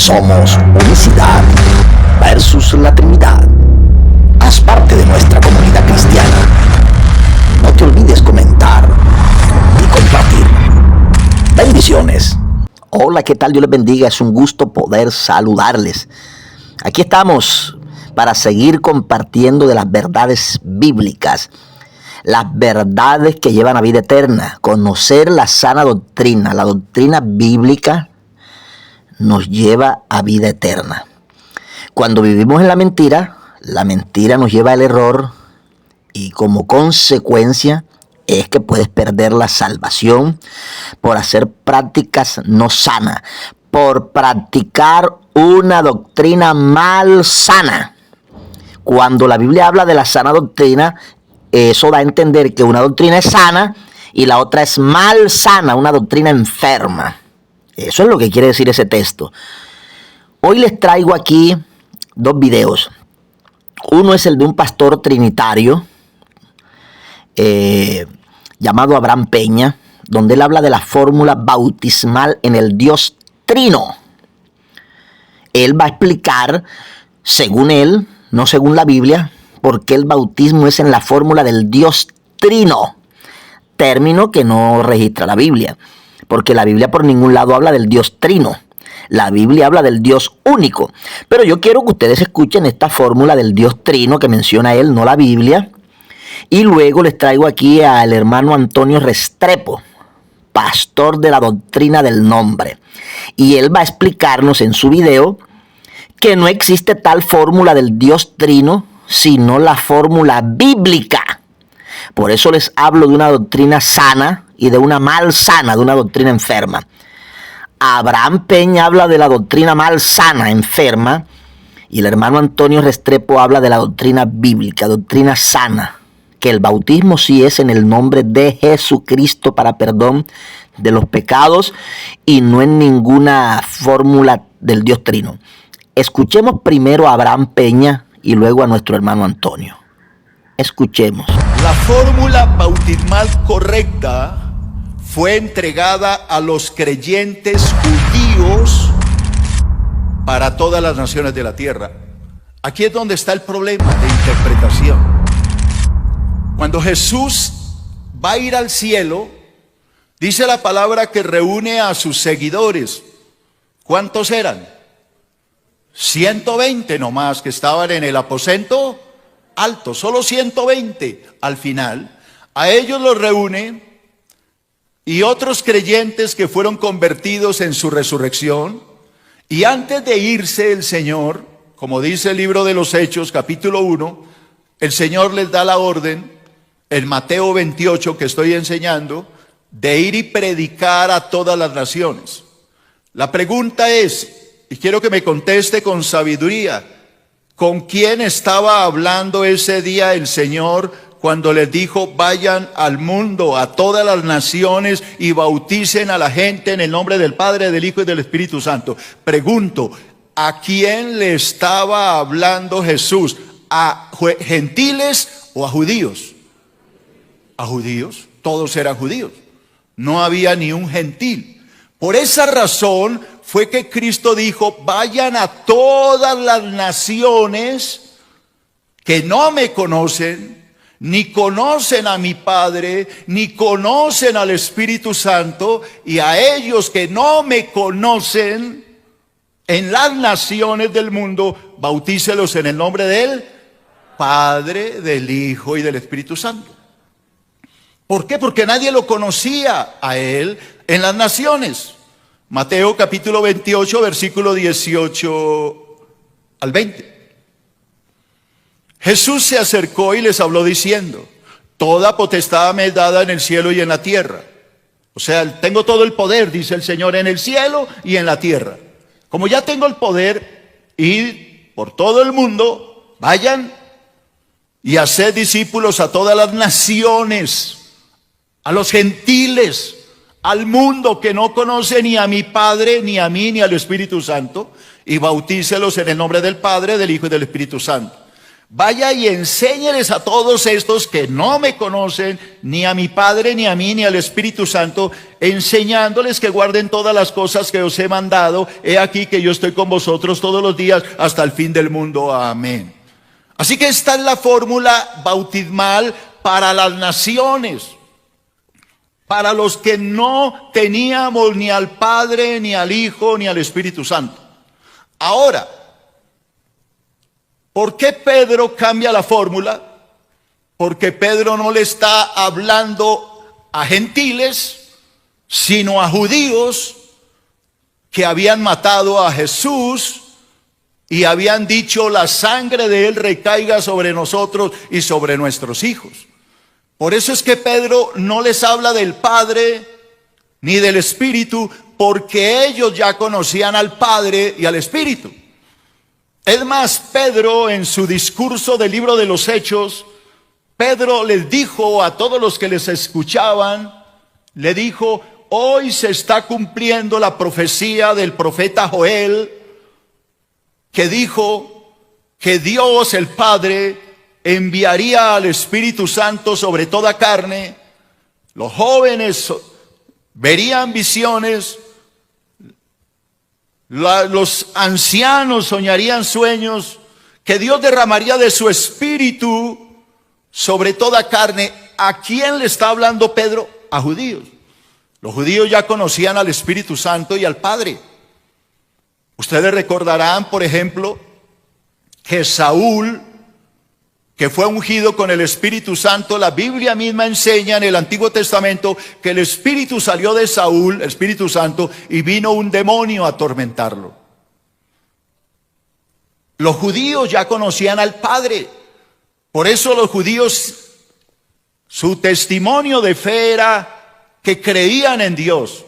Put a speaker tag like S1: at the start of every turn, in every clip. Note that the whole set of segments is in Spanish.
S1: Somos Unicidad versus la Trinidad. Haz parte de nuestra comunidad cristiana. No te olvides comentar y compartir. Bendiciones. Hola, ¿qué tal? Dios les bendiga. Es un gusto poder saludarles. Aquí estamos para seguir compartiendo de las verdades bíblicas. Las verdades que llevan a vida eterna. Conocer la sana doctrina. La doctrina bíblica nos lleva a vida eterna. Cuando vivimos en la mentira nos lleva al error y como consecuencia es que puedes perder la salvación por hacer prácticas no sanas, por practicar una doctrina mal sana. Cuando la Biblia habla de la sana doctrina, eso da a entender que una doctrina es sana y la otra es mal sana, una doctrina enferma. Eso es lo que quiere decir ese texto. Hoy les traigo aquí dos videos. Uno es el de un pastor trinitario llamado Abraham Peña, donde él habla de la fórmula bautismal en el Dios Trino. Él va a explicar, según él, no según la Biblia, por qué el bautismo es en la fórmula del Dios Trino, término que no registra la Biblia. Porque la Biblia por ningún lado habla del Dios Trino. La Biblia habla del Dios único. Pero yo quiero que ustedes escuchen esta fórmula del Dios Trino que menciona él, no la Biblia. Y luego les traigo aquí al hermano Antonio Restrepo, pastor de la doctrina del nombre. Y él va a explicarnos en su video que no existe tal fórmula del Dios Trino, sino la fórmula bíblica. Por eso les hablo de una doctrina sana y de una mal sana, de una doctrina enferma. Abraham Peña habla de la doctrina mal sana, enferma, y el hermano Antonio Restrepo habla de la doctrina bíblica, doctrina sana, que el bautismo sí es en el nombre de Jesucristo para perdón de los pecados y no en ninguna fórmula del Dios Trino. Escuchemos primero a Abraham Peña y luego a nuestro hermano Antonio. Escuchemos.
S2: La fórmula bautismal correcta fue entregada a los creyentes judíos para todas las naciones de la tierra. Aquí es donde está el problema de interpretación. Cuando Jesús va a ir al cielo, dice la palabra que reúne a sus seguidores. ¿Cuántos eran? 120 nomás que estaban en el aposento alto, solo 120 al final. A ellos los reúne y otros creyentes que fueron convertidos en su resurrección. Y antes de irse el Señor, como dice el libro de los Hechos, capítulo 1, el Señor les da la orden, en Mateo 28 que estoy enseñando, de ir y predicar a todas las naciones. La pregunta es, y quiero que me conteste con sabiduría, ¿con quién estaba hablando ese día el Señor cuando les dijo, vayan al mundo, a todas las naciones y bauticen a la gente en el nombre del Padre, del Hijo y del Espíritu Santo? Pregunto, ¿a quién le estaba hablando Jesús? ¿A gentiles o a judíos? A judíos, todos eran judíos, no había ni un gentil. Por esa razón fue que Cristo dijo, vayan a todas las naciones que no me conocen, ni conocen a mi Padre, ni conocen al Espíritu Santo, y a ellos que no me conocen en las naciones del mundo, bautícelos en el nombre del Padre, del Hijo y del Espíritu Santo. ¿Por qué? Porque nadie lo conocía a él en las naciones. Mateo capítulo 28, versículo 18 al 20. Jesús se acercó y les habló diciendo, toda potestad me es dada en el cielo y en la tierra. O sea, tengo todo el poder, dice el Señor, en el cielo y en la tierra. Como ya tengo el poder, id por todo el mundo, vayan y haced discípulos a todas las naciones, a los gentiles, al mundo que no conoce ni a mi Padre, ni a mí, ni al Espíritu Santo, y bautícelos en el nombre del Padre, del Hijo y del Espíritu Santo. Vaya y enséñeles a todos estos que no me conocen, ni a mi Padre, ni a mí, ni al Espíritu Santo, enseñándoles que guarden todas las cosas que os he mandado. He aquí que yo estoy con vosotros todos los días hasta el fin del mundo. Amén. Así que esta es la fórmula bautismal para las naciones, para los que no teníamos ni al Padre, ni al Hijo, ni al Espíritu Santo. Ahora, ¿por qué Pedro cambia la fórmula? Porque Pedro no le está hablando a gentiles, sino a judíos que habían matado a Jesús y habían dicho: la sangre de él recaiga sobre nosotros y sobre nuestros hijos. Por eso es que Pedro no les habla del Padre ni del Espíritu, porque ellos ya conocían al Padre y al Espíritu. Es más, Pedro, en su discurso del libro de los Hechos, Pedro les dijo a todos los que les escuchaban, le dijo: hoy se está cumpliendo la profecía del profeta Joel, que dijo que Dios el Padre enviaría al Espíritu Santo sobre toda carne. Los jóvenes verían visiones, los ancianos soñarían sueños, que Dios derramaría de su Espíritu sobre toda carne. ¿A quién le está hablando Pedro? A judíos. Los judíos ya conocían al Espíritu Santo y al Padre. Ustedes recordarán, por ejemplo, que Saúl, que fue ungido con el Espíritu Santo, la Biblia misma enseña en el Antiguo Testamento que el Espíritu salió de Saúl, el Espíritu Santo, y vino un demonio a atormentarlo. Los judíos ya conocían al Padre. Por eso los judíos, su testimonio de fe era que creían en Dios,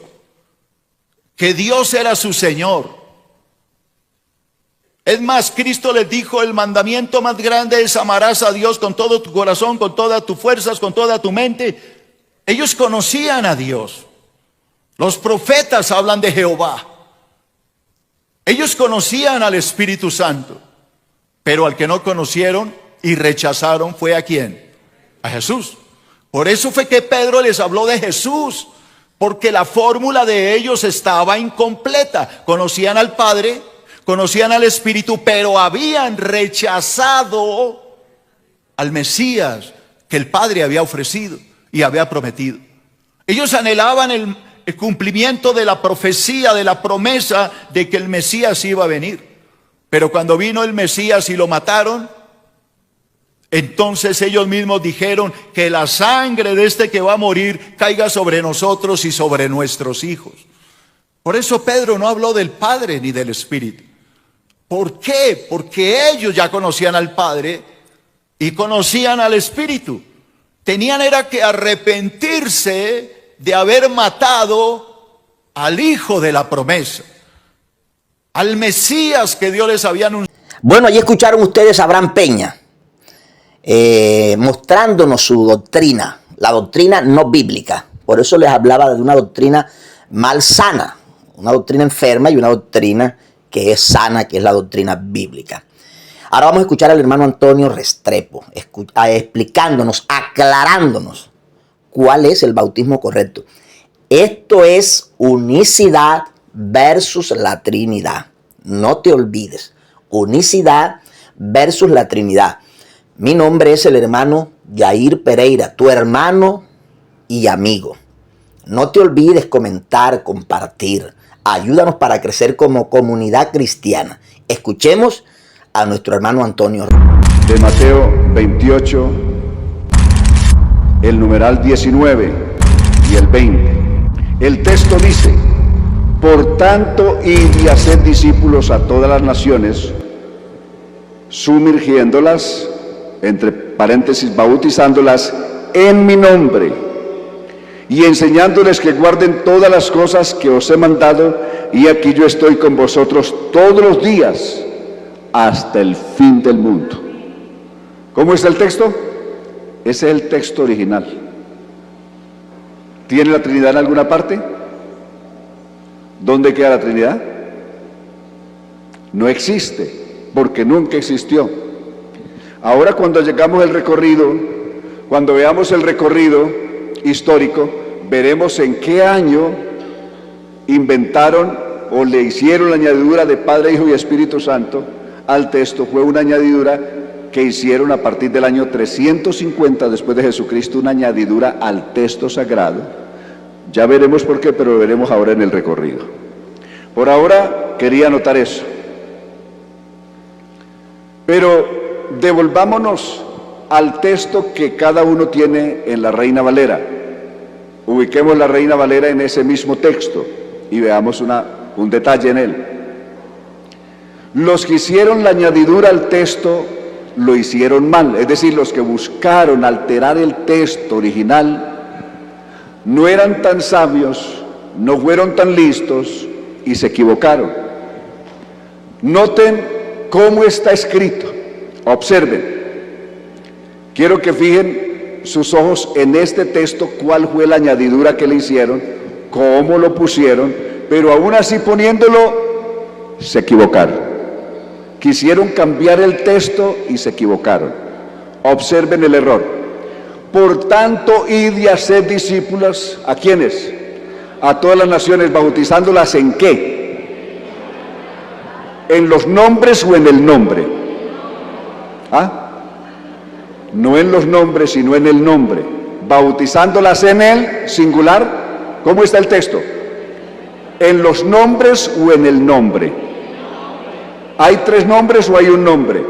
S2: que Dios era su Señor. Es más, Cristo les dijo: el mandamiento más grande es amarás a Dios con todo tu corazón, con todas tus fuerzas, con toda tu mente. Ellos conocían a Dios. Los profetas hablan de Jehová. Ellos conocían al Espíritu Santo, pero al que no conocieron y rechazaron fue ¿a quién? A Jesús. Por eso fue que Pedro les habló de Jesús, porque la fórmula de ellos estaba incompleta. Conocían al Padre, conocían al Espíritu, pero habían rechazado al Mesías que el Padre había ofrecido y había prometido. Ellos anhelaban el cumplimiento de la profecía, de la promesa de que el Mesías iba a venir. Pero cuando vino el Mesías y lo mataron, entonces ellos mismos dijeron: que la sangre de este que va a morir caiga sobre nosotros y sobre nuestros hijos. Por eso Pedro no habló del Padre ni del Espíritu. ¿Por qué? Porque ellos ya conocían al Padre y conocían al Espíritu. Tenían era que arrepentirse de haber matado al Hijo de la promesa, al Mesías que Dios les había anunciado.
S1: Bueno, allí escucharon ustedes a Abraham Peña mostrándonos su doctrina, la doctrina no bíblica. Por eso les hablaba de una doctrina malsana, una doctrina enferma y una doctrina que es sana, que es la doctrina bíblica. Ahora vamos a escuchar al hermano Antonio Restrepo explicándonos, aclarándonos cuál es el bautismo correcto. Esto es unicidad versus la Trinidad. No te olvides, unicidad versus la Trinidad. Mi nombre es el hermano Yair Pereira, tu hermano y amigo. No te olvides comentar, compartir. Ayúdanos para crecer como comunidad cristiana. Escuchemos a nuestro hermano Antonio.
S3: De Mateo 28, el numeral 19 y el 20. El texto dice: por tanto, id y haced discípulos a todas las naciones, sumergiéndolas, entre paréntesis, bautizándolas en mi nombre, y enseñándoles que guarden todas las cosas que os he mandado, y aquí yo estoy con vosotros todos los días, hasta el fin del mundo. ¿Cómo está el texto? Ese es el texto original. ¿Tiene la Trinidad en alguna parte? ¿Dónde queda la Trinidad? No existe, porque nunca existió. Ahora cuando llegamos al recorrido, cuando veamos el recorrido histórico, veremos en qué año inventaron o le hicieron la añadidura de Padre, Hijo y Espíritu Santo al texto. Fue una añadidura que hicieron a partir del año 350 después de Jesucristo, una añadidura al texto sagrado. Ya veremos por qué, pero lo veremos ahora en el recorrido. Por ahora quería anotar eso. Pero devolvámonos al texto que cada uno tiene en la Reina Valera. Ubiquemos la Reina Valera en ese mismo texto y veamos un detalle en él. Los que hicieron la añadidura al texto lo hicieron mal, es decir, los que buscaron alterar el texto original no eran tan sabios, no fueron tan listos y se equivocaron. Noten cómo está escrito, observen. Quiero que fijen sus ojos en este texto, cuál fue la añadidura que le hicieron, cómo lo pusieron, pero aún así poniéndolo, se equivocaron. Quisieron cambiar el texto y se equivocaron. Observen el error. Por tanto, id y haced discípulos, ¿a quiénes? A todas las naciones, bautizándolas ¿en qué? ¿En los nombres o en el nombre? ¿Ah? No en los nombres, sino en el nombre. Bautizándolas en el singular. ¿Cómo está el texto? ¿En los nombres o en el nombre? ¿Hay tres nombres o hay un nombre?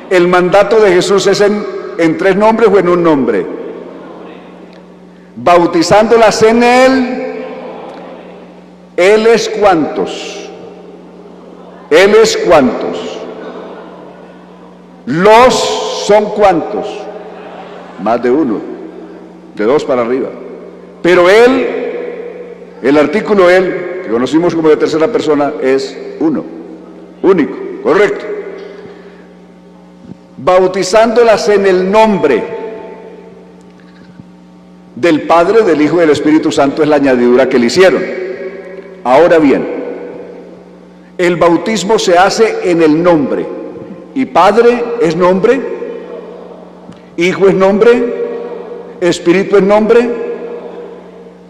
S3: ¿El mandato de Jesús es en tres nombres o en un nombre? Bautizándolas en Él es ¿cuántos? Él es ¿cuántos? Los son ¿cuántos? Más de uno, de dos para arriba. Pero Él, el artículo Él, que conocimos como de tercera persona, es uno, único, correcto. Bautizándolas en el nombre del Padre, del Hijo y del Espíritu Santo es la añadidura que le hicieron. Ahora bien, el bautismo se hace en el nombre. ¿Y Padre es nombre? ¿Hijo es nombre? ¿Espíritu es nombre?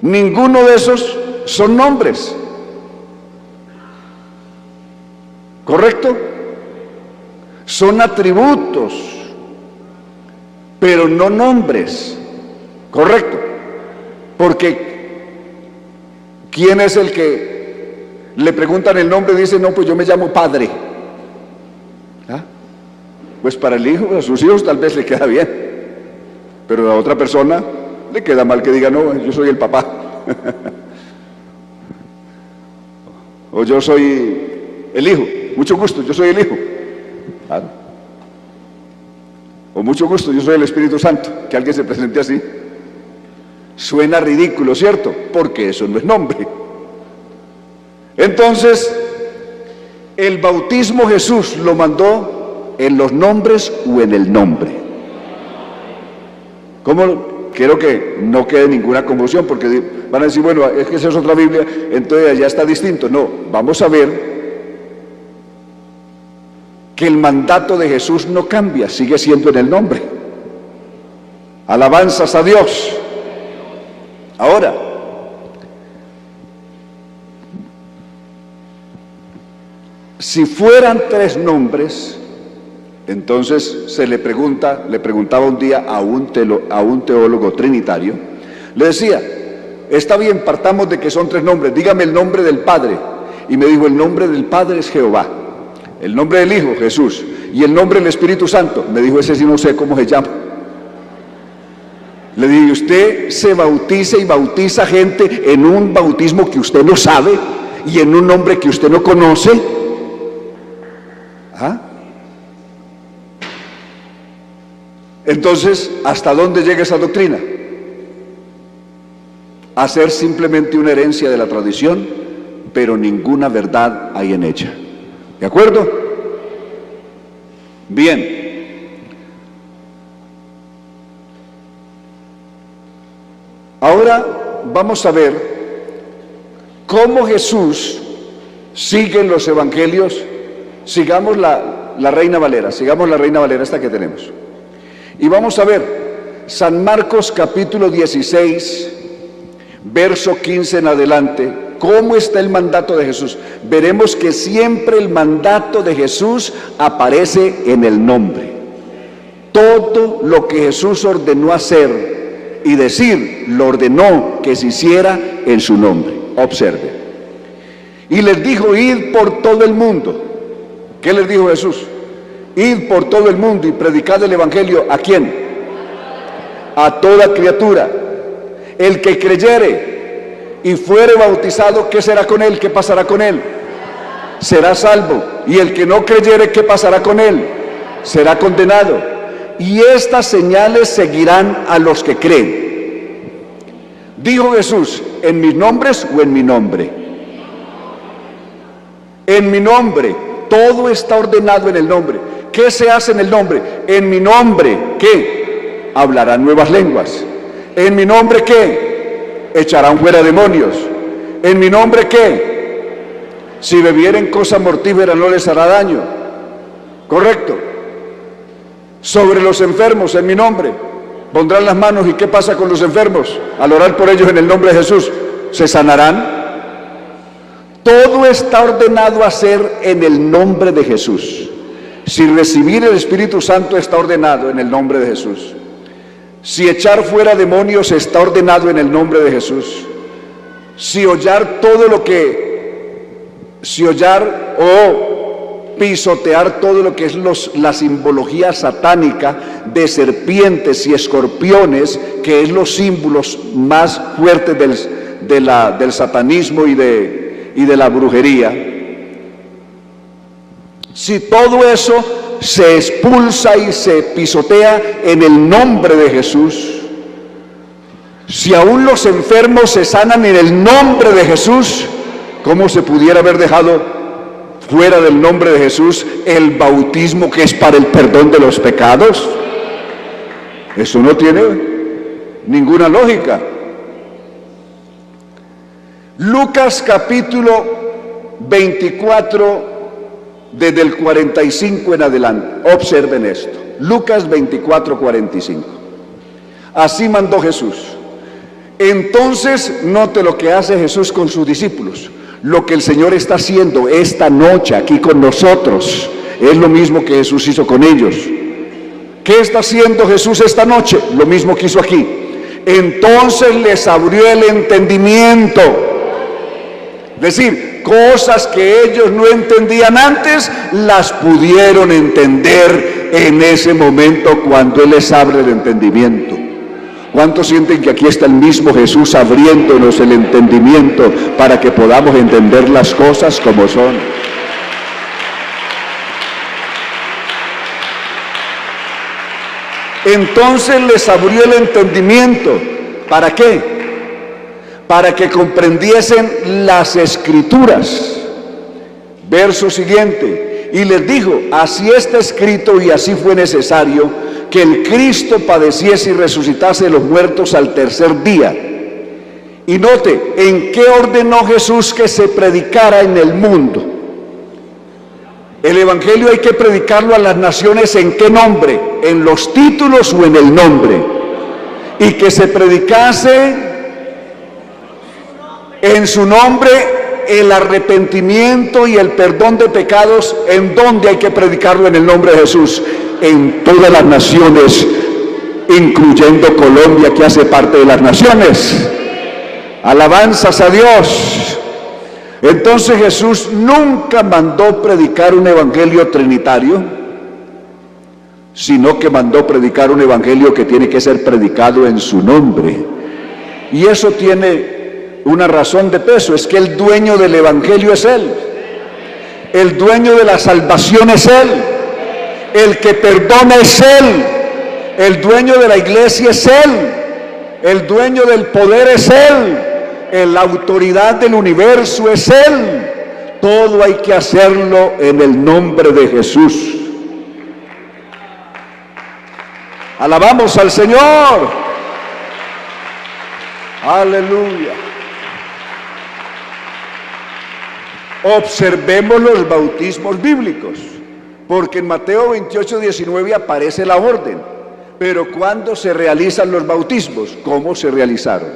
S3: Ninguno de esos son nombres. ¿Correcto? Son atributos, pero no nombres. ¿Correcto? Porque ¿quién es el que le preguntan el nombre y dice, no, pues yo me llamo Padre? ¿Ah? Pues para el hijo, a sus hijos tal vez le queda bien, pero a otra persona le queda mal que diga, no, yo soy el papá. O yo soy el hijo, mucho gusto, yo soy el hijo. ¿Ah? O mucho gusto, yo soy el Espíritu Santo, que alguien se presente así. Suena ridículo, ¿cierto? Porque eso no es nombre. Entonces, el bautismo Jesús lo mandó en los nombres o en el nombre. ¿Cómo? Quiero que no quede ninguna confusión, porque van a decir, bueno, es que esa es otra Biblia, entonces ya está distinto. No, vamos a ver que el mandato de Jesús no cambia, sigue siendo en el nombre. Alabanzas a Dios. Ahora, si fueran tres nombres, entonces se le preguntaba un día a un teólogo trinitario, le decía, está bien, partamos de que son tres nombres, dígame el nombre del Padre. Y me dijo, el nombre del Padre es Jehová, el nombre del Hijo, Jesús, y el nombre del Espíritu Santo. Me dijo, ese sí no sé cómo se llama. Le dije, usted se bautiza y bautiza gente en un bautismo que usted no sabe y en un nombre que usted no conoce. ¿Ah? Entonces, ¿hasta dónde llega esa doctrina? A ser simplemente una herencia de la tradición, pero ninguna verdad hay en ella. ¿De acuerdo? Bien. Ahora vamos a ver cómo Jesús sigue en los evangelios. Sigamos la la Reina Valera, sigamos la Reina Valera, esta que tenemos. Y vamos a ver, San Marcos capítulo 16, verso 15 en adelante, ¿cómo está el mandato de Jesús? Veremos que siempre el mandato de Jesús aparece en el nombre. Todo lo que Jesús ordenó hacer y decir, lo ordenó que se hiciera en su nombre. Observe. Y les dijo, id por todo el mundo. ¿Qué les dijo Jesús? Id por todo el mundo y predicad el evangelio. ¿A quién? A toda criatura. El que creyere y fuere bautizado, ¿qué será con él? ¿Qué pasará con él? Será salvo. Y el que no creyere, ¿qué pasará con él? Será condenado. Y estas señales seguirán a los que creen. Dijo Jesús, ¿en mis nombres o en mi nombre? En mi nombre. Todo está ordenado en el nombre. ¿Qué se hace en el nombre? En mi nombre, ¿qué? Hablarán nuevas lenguas. En mi nombre, ¿qué? Echarán fuera demonios. En mi nombre, ¿qué? Si bebieren cosa mortífera no les hará daño. ¿Correcto? Sobre los enfermos, en mi nombre, pondrán las manos. ¿Y qué pasa con los enfermos? Al orar por ellos en el nombre de Jesús, ¿se sanarán? Todo está ordenado a hacer en el nombre de Jesús. Si recibir el Espíritu Santo está ordenado en el nombre de Jesús. Si echar fuera demonios está ordenado en el nombre de Jesús. Si hollar o pisotear todo lo que es la simbología satánica de serpientes y escorpiones, que es los símbolos más fuertes del satanismo y de la brujería. Si todo eso se expulsa y se pisotea en el nombre de Jesús, si aún los enfermos se sanan en el nombre de Jesús, ¿cómo se pudiera haber dejado fuera del nombre de Jesús el bautismo, que es para el perdón de los pecados? Eso no tiene ninguna lógica. Lucas capítulo 24, desde el 45 en adelante. Observen esto. Lucas 24, 45. Así mandó Jesús. Entonces, note lo que hace Jesús con sus discípulos. Lo que el Señor está haciendo esta noche aquí con nosotros es lo mismo que Jesús hizo con ellos. ¿Qué está haciendo Jesús esta noche? Lo mismo que hizo aquí. Entonces les abrió el entendimiento. Es decir, cosas que ellos no entendían antes, las pudieron entender en ese momento cuando Él les abre el entendimiento. ¿Cuántos sienten que aquí está el mismo Jesús abriéndonos el entendimiento para que podamos entender las cosas como son? Entonces les abrió el entendimiento. ¿Para qué? Para que comprendiesen las Escrituras. Verso siguiente. Y les dijo, así está escrito y así fue necesario que el Cristo padeciese y resucitase de los muertos al tercer día. Y note, ¿en qué ordenó Jesús que se predicara en el mundo? El Evangelio hay que predicarlo a las naciones, ¿en qué nombre? ¿En los títulos o en el nombre? Y que se predicase en su nombre el arrepentimiento y el perdón de pecados. ¿En dónde hay que predicarlo en el nombre de Jesús? En todas las naciones, incluyendo Colombia, que hace parte de las naciones. Alabanzas a Dios. Entonces Jesús nunca mandó predicar un evangelio trinitario, sino que mandó predicar un evangelio que tiene que ser predicado en su nombre. Y eso tiene una razón de peso, es que el dueño del evangelio es Él. El dueño de la salvación es Él. El que perdona es Él. El dueño de la iglesia es Él. El dueño del poder es Él. La autoridad del universo es Él. Todo hay que hacerlo en el nombre de Jesús. Alabamos al Señor. Aleluya. Observemos los bautismos bíblicos. porque en Mateo 28:19 aparece la orden. Pero ¿cuándo se realizan los bautismos? ¿Cómo se realizaron?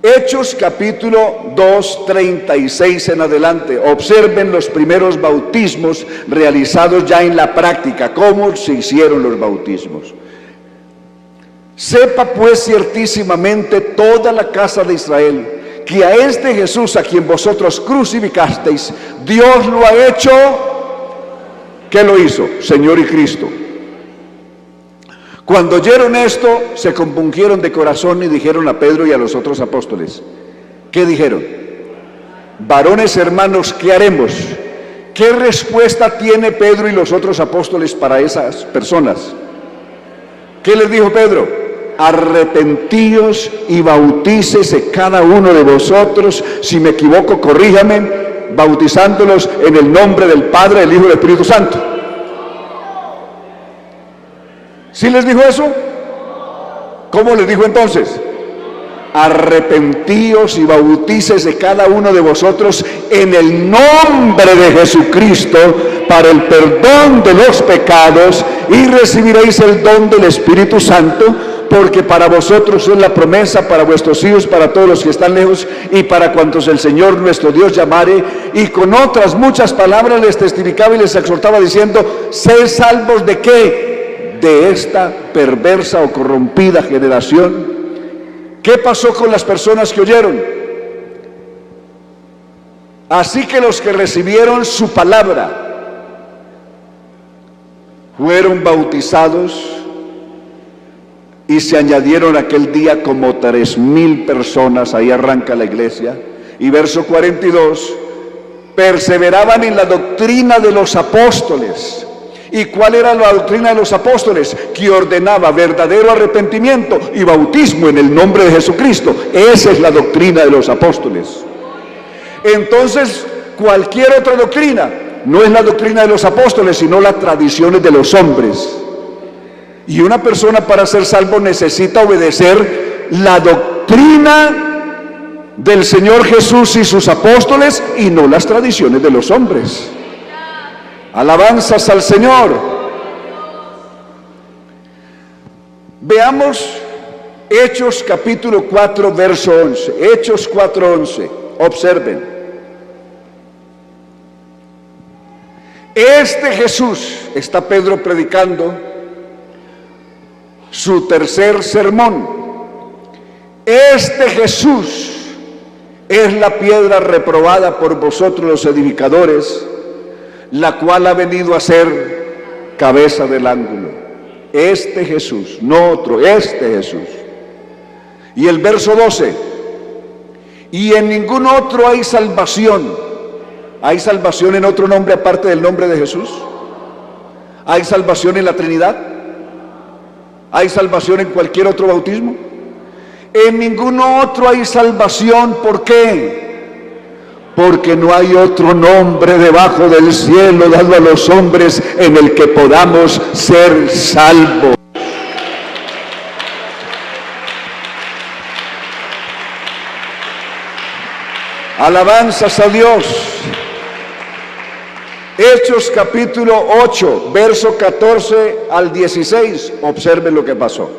S3: Hechos capítulo 2, 36 en adelante. Observen los primeros bautismos realizados ya en la práctica. ¿Cómo se hicieron los bautismos? Sepa pues ciertísimamente toda la casa de Israel, que a este Jesús a quien vosotros crucificasteis, Dios lo ha hecho. ¿Qué lo hizo? Señor y Cristo. Cuando oyeron esto, se compungieron de corazón y dijeron a Pedro y a los otros apóstoles. ¿Qué dijeron? Varones hermanos, ¿qué haremos? ¿Qué respuesta tiene Pedro y los otros apóstoles para esas personas? ¿Qué les dijo Pedro? Arrepentíos y bautícese cada uno de vosotros, si me equivoco, corríjame, bautizándolos en el nombre del Padre, del Hijo y del Espíritu Santo. ¿Sí les dijo eso? ¿Cómo les dijo entonces? Arrepentíos y bautícese cada uno de vosotros en el nombre de Jesucristo para el perdón de los pecados y recibiréis el don del Espíritu Santo, porque para vosotros es la promesa, para vuestros hijos, para todos los que están lejos y para cuantos el Señor nuestro Dios llamare. Y con otras muchas palabras les testificaba y les exhortaba diciendo: sed salvos ¿de qué? De esta perversa o corrompida generación. ¿Qué pasó con las personas que oyeron? Así que los que recibieron su palabra fueron bautizados y se añadieron aquel día como 3,000 personas. Ahí arranca la iglesia. Y verso 42, perseveraban en la doctrina de los apóstoles. ¿Y cuál era la doctrina de los apóstoles? Que ordenaba verdadero arrepentimiento y bautismo en el nombre de Jesucristo. Esa es la doctrina de los apóstoles. Entonces, cualquier otra doctrina no es la doctrina de los apóstoles, sino las tradiciones de los hombres. Y una persona para ser salvo necesita obedecer la doctrina del Señor Jesús y sus apóstoles y no las tradiciones de los hombres. Alabanzas al Señor. Veamos Hechos capítulo 4 verso 11. Hechos 4:11. Observen. Este Jesús, está Pedro predicando su tercer sermón. Este Jesús es la piedra reprobada por vosotros los edificadores, la cual ha venido a ser cabeza del ángulo. Este Jesús, no otro, este Jesús. Y el verso 12, y en ningún otro hay salvación. ¿Hay salvación en otro nombre aparte del nombre de Jesús? ¿Hay salvación en la Trinidad? ¿Hay salvación en cualquier otro bautismo? En ningún otro hay salvación. ¿Por qué? Porque no hay otro nombre debajo del cielo dado a los hombres en el que podamos ser salvos. Alabanzas a Dios. Hechos capítulo 8, verso 14 al 16. Observen lo que pasó.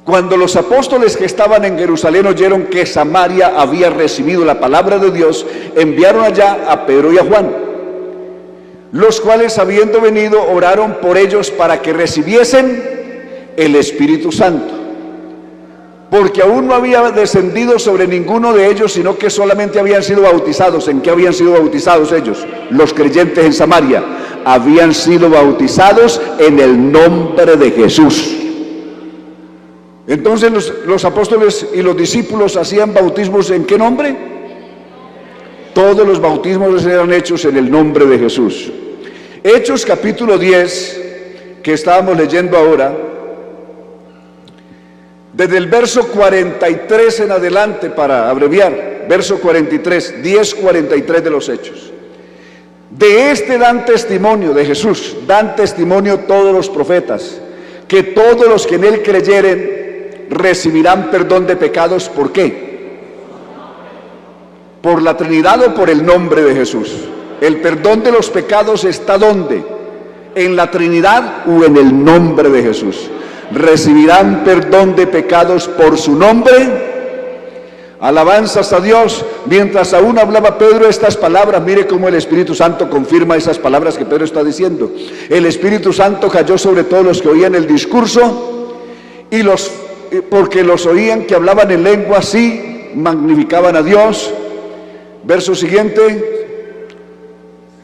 S3: Cuando los apóstoles que estaban en Jerusalén oyeron que Samaria había recibido la palabra de Dios, enviaron allá a Pedro y a Juan, los cuales, habiendo venido, oraron por ellos para que recibiesen el Espíritu Santo, porque aún no había descendido sobre ninguno de ellos, sino que solamente habían sido bautizados. ¿En qué habían sido bautizados ellos? Los creyentes en Samaria habían sido bautizados en el nombre de Jesús. Entonces los apóstoles y los discípulos hacían bautismos ¿en qué nombre? Todos los bautismos eran hechos en el nombre de Jesús. Hechos capítulo 10, que estábamos leyendo ahora, desde el verso 43 en adelante, para abreviar, verso 43, 10:43 de los Hechos. De este dan testimonio, de Jesús, dan testimonio todos los profetas, que todos los que en él creyeren recibirán perdón de pecados. ¿Por qué? ¿Por la Trinidad o por el nombre de Jesús? El perdón de los pecados está ¿dónde? ¿En la Trinidad o en el nombre de Jesús? Recibirán perdón de pecados por su nombre. Alabanzas a Dios. Mientras aún hablaba Pedro estas palabras, mire cómo el Espíritu Santo confirma esas palabras que Pedro está diciendo. El Espíritu Santo cayó sobre todos los que oían el discurso, porque los oían que hablaban en lengua así, magnificaban a Dios. Verso siguiente.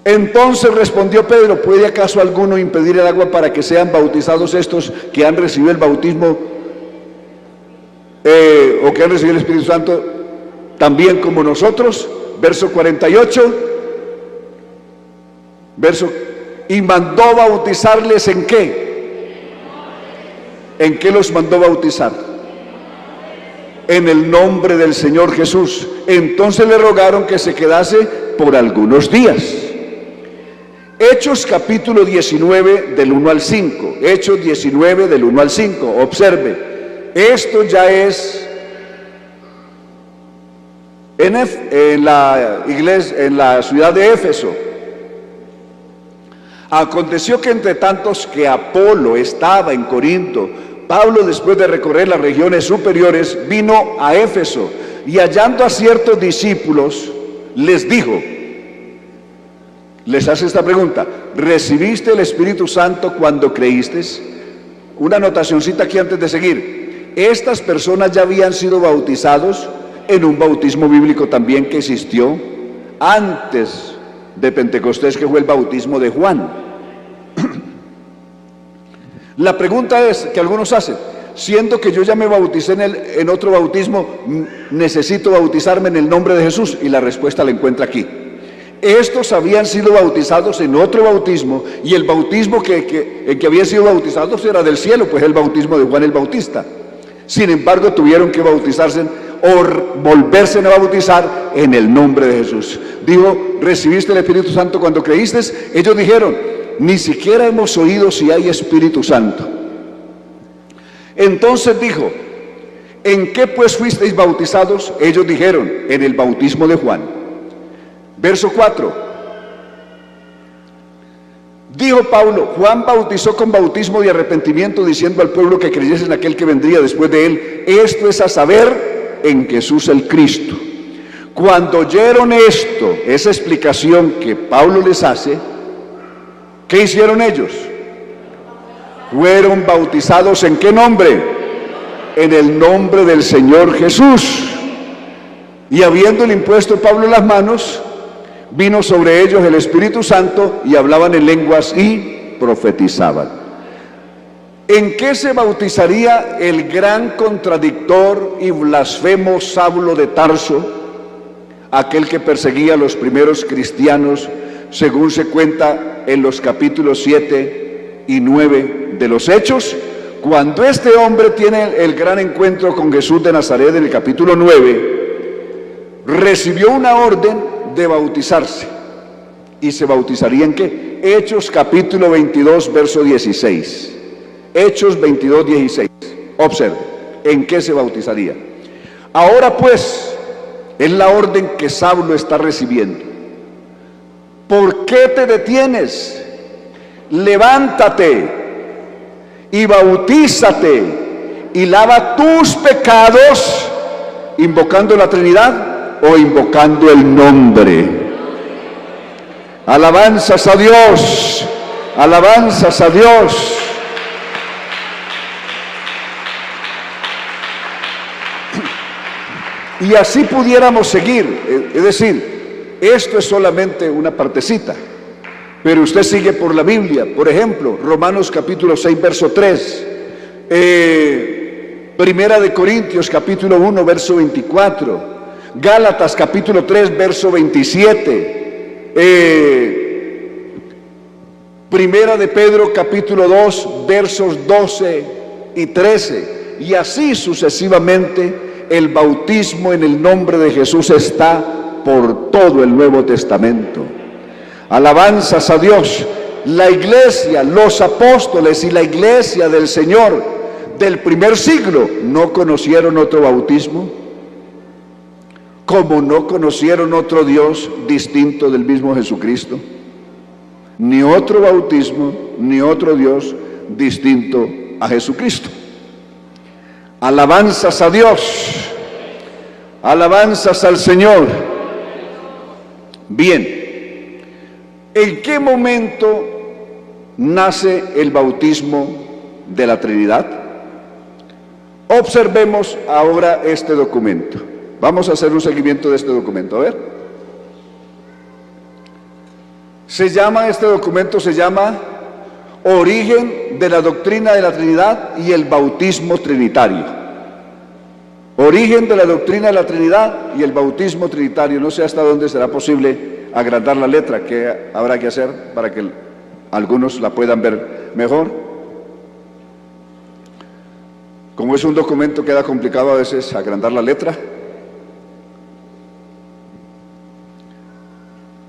S3: Entonces respondió Pedro: ¿puede acaso alguno impedir el agua para que sean bautizados estos que han recibido el bautismo o que han recibido el Espíritu Santo también como nosotros? Verso 48. Y mandó bautizarles ¿en qué? ¿En qué los mandó bautizar? En el nombre del Señor Jesús. Entonces le rogaron que se quedase por algunos días. Hechos capítulo 19 del 1 al 5. Hechos 19 del 1 al 5. Observe, esto ya es en la iglesia, en la ciudad de Éfeso. Aconteció que entre tantos que Apolo estaba en Corinto, Pablo, después de recorrer las regiones superiores, vino a Éfeso y hallando a ciertos discípulos les dijo, les hace esta pregunta: ¿recibiste el Espíritu Santo cuando creíste? Una anotacioncita aquí antes de seguir. Estas personas ya habían sido bautizados en un bautismo bíblico también que existió antes de Pentecostés, que fue el bautismo de Juan. La pregunta es que algunos hacen: siendo que yo ya me bauticé en otro bautismo, ¿necesito bautizarme en el nombre de Jesús? Y la respuesta la encuentra aquí. Estos habían sido bautizados en otro bautismo, y el bautismo en que habían sido bautizados era del cielo, pues el bautismo de Juan el Bautista. Sin embargo, tuvieron que bautizarse o volverse a bautizar en el nombre de Jesús. Dijo: ¿recibiste el Espíritu Santo cuando creíste? Ellos dijeron: ni siquiera hemos oído si hay Espíritu Santo. Entonces dijo: ¿en qué pues fuisteis bautizados? Ellos dijeron: en el bautismo de Juan. Verso 4. Dijo Pablo: Juan bautizó con bautismo de arrepentimiento, diciendo al pueblo que creyese en aquel que vendría después de él. Esto es a saber, en Jesús el Cristo. Cuando oyeron esto, esa explicación que Pablo les hace, ¿qué hicieron ellos? Fueron bautizados ¿en qué nombre? En el nombre del Señor Jesús. Y habiéndole impuesto Pablo las manos, vino sobre ellos el Espíritu Santo y hablaban en lenguas y profetizaban. ¿En qué se bautizaría el gran contradictor y blasfemo Saulo de Tarso, aquel que perseguía a los primeros cristianos, según se cuenta en los capítulos 7 y 9 de los Hechos? Cuando este hombre tiene el gran encuentro con Jesús de Nazaret en el capítulo 9, recibió una orden de bautizarse. ¿Y se bautizaría en qué? Hechos capítulo 22 verso 16. Hechos 22, 16. Observe, ¿en qué se bautizaría? Ahora pues, es la orden que Saulo está recibiendo. ¿Por qué te detienes? Levántate y bautízate y lava tus pecados, invocando la Trinidad o invocando el nombre. Alabanzas a Dios, alabanzas a Dios. Y así pudiéramos seguir, es decir, esto es solamente una partecita, pero usted sigue por la Biblia. Por ejemplo, Romanos capítulo 6 verso 3, Primera de Corintios capítulo 1 verso 24, Gálatas capítulo 3 verso 27, Primera de Pedro capítulo 2 versos 12 y 13, y así sucesivamente. El bautismo en el nombre de Jesús está por todo el Nuevo Testamento. Alabanzas a Dios. La iglesia, los apóstoles y la iglesia del Señor del primer siglo no conocieron otro bautismo. como no conocieron otro Dios distinto del mismo Jesucristo, ni otro bautismo, ni otro Dios distinto a Jesucristo. Alabanzas a Dios, alabanzas al Señor. Bien, ¿en qué momento nace el bautismo de la Trinidad? Observemos ahora este documento. Vamos a hacer un seguimiento de este documento. A ver. Este documento se llama Origen de la Doctrina de la Trinidad y el Bautismo Trinitario. Origen de la Doctrina de la Trinidad y el Bautismo Trinitario. No sé hasta dónde será posible agrandar la letra. ¿Qué habrá que hacer para que algunos la puedan ver mejor? Como es un documento, queda complicado a veces agrandar la letra.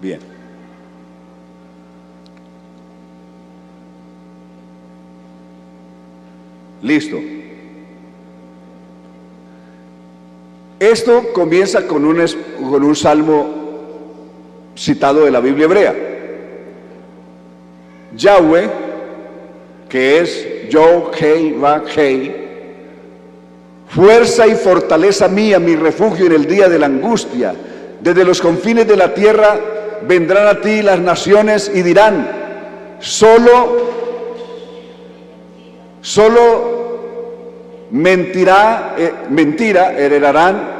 S3: Bien. Listo. Esto comienza con un salmo citado de la Biblia hebrea. Yahweh, que es Yod-Hei-Vav-Hei, fuerza y fortaleza mía, mi refugio en el día de la angustia. Desde los confines de la tierra vendrán a ti las naciones y dirán, solo mentira heredarán,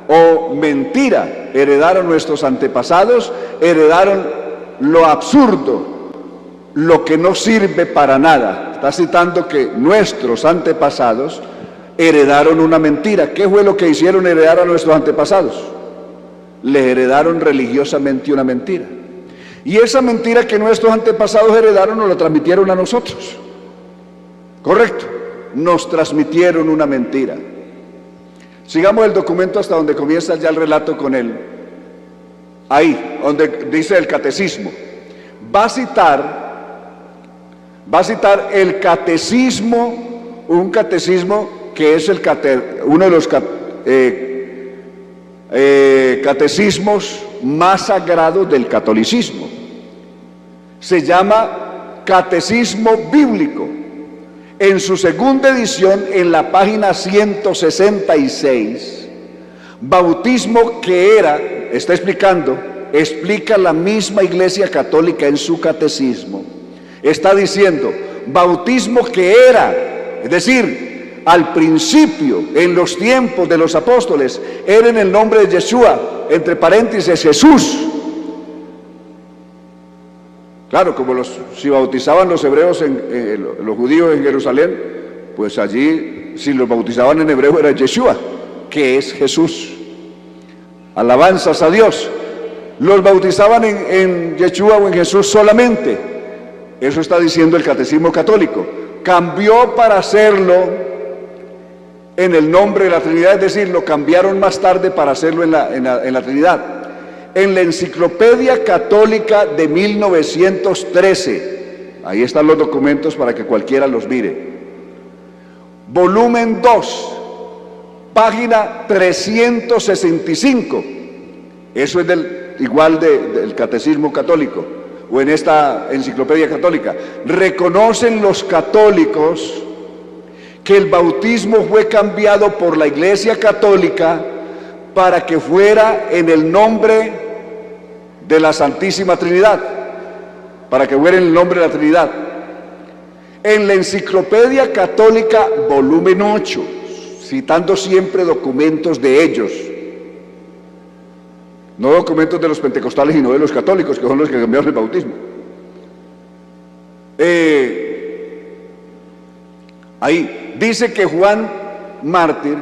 S3: o mentira heredaron nuestros antepasados, heredaron lo absurdo, lo que no sirve para nada. Está citando que nuestros antepasados heredaron una mentira. ¿Qué fue lo que hicieron heredar a nuestros antepasados? Le heredaron religiosamente una mentira. Y esa mentira que nuestros antepasados heredaron nos la transmitieron a nosotros. ¿Correcto? Nos transmitieron una mentira. Sigamos el documento hasta donde comienza ya el relato con él. Ahí, donde dice el catecismo. Va a citar el catecismo, un catecismo que es uno de los catecismos más sagrados del catolicismo. Se llama Catecismo Bíblico. En su segunda edición, en la página 166, bautismo que era, está explicando, explica la misma Iglesia Católica en su catecismo. Está diciendo, bautismo que era, es decir, al principio, en los tiempos de los apóstoles, era en el nombre de Yeshua, entre paréntesis, Jesús. Claro, como si bautizaban los hebreos, los judíos en Jerusalén, pues allí, si los bautizaban en hebreo, era Yeshua, que es Jesús. Alabanzas a Dios. Los bautizaban en Yeshua o en Jesús solamente. Eso está diciendo el Catecismo Católico. Cambió para hacerlo en el nombre de la Trinidad, es decir, lo cambiaron más tarde para hacerlo en la Trinidad. En la Enciclopedia Católica de 1913, ahí están los documentos para que cualquiera los mire. Volumen 2, página 365. Eso es igual del Catecismo Católico, o en esta Enciclopedia Católica. Reconocen los católicos que el bautismo fue cambiado por la Iglesia Católica para que fuera en el nombre de la Santísima Trinidad, para que fuera en el nombre de la Trinidad. En la Enciclopedia Católica, volumen 8, citando siempre documentos de ellos, no documentos de los pentecostales, sino de los católicos, que son los que cambiaron el bautismo. Ahí dice que Juan Mártir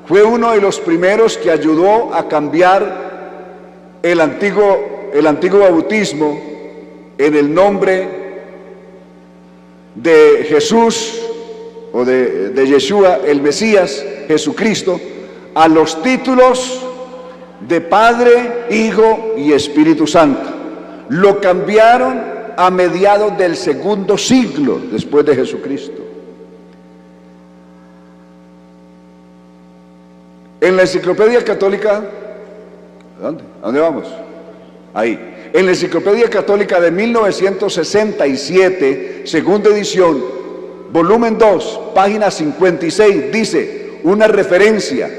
S3: fue uno de los primeros que ayudó a cambiar el antiguo bautismo en el nombre de Jesús o de Yeshua, el Mesías, Jesucristo, a los títulos de Padre, Hijo y Espíritu Santo. Lo cambiaron a mediados del segundo siglo después de Jesucristo. En la Enciclopedia Católica ¿Dónde? ¿A dónde vamos? Ahí. En la Enciclopedia Católica de 1967, segunda edición, volumen 2, página 56, dice una referencia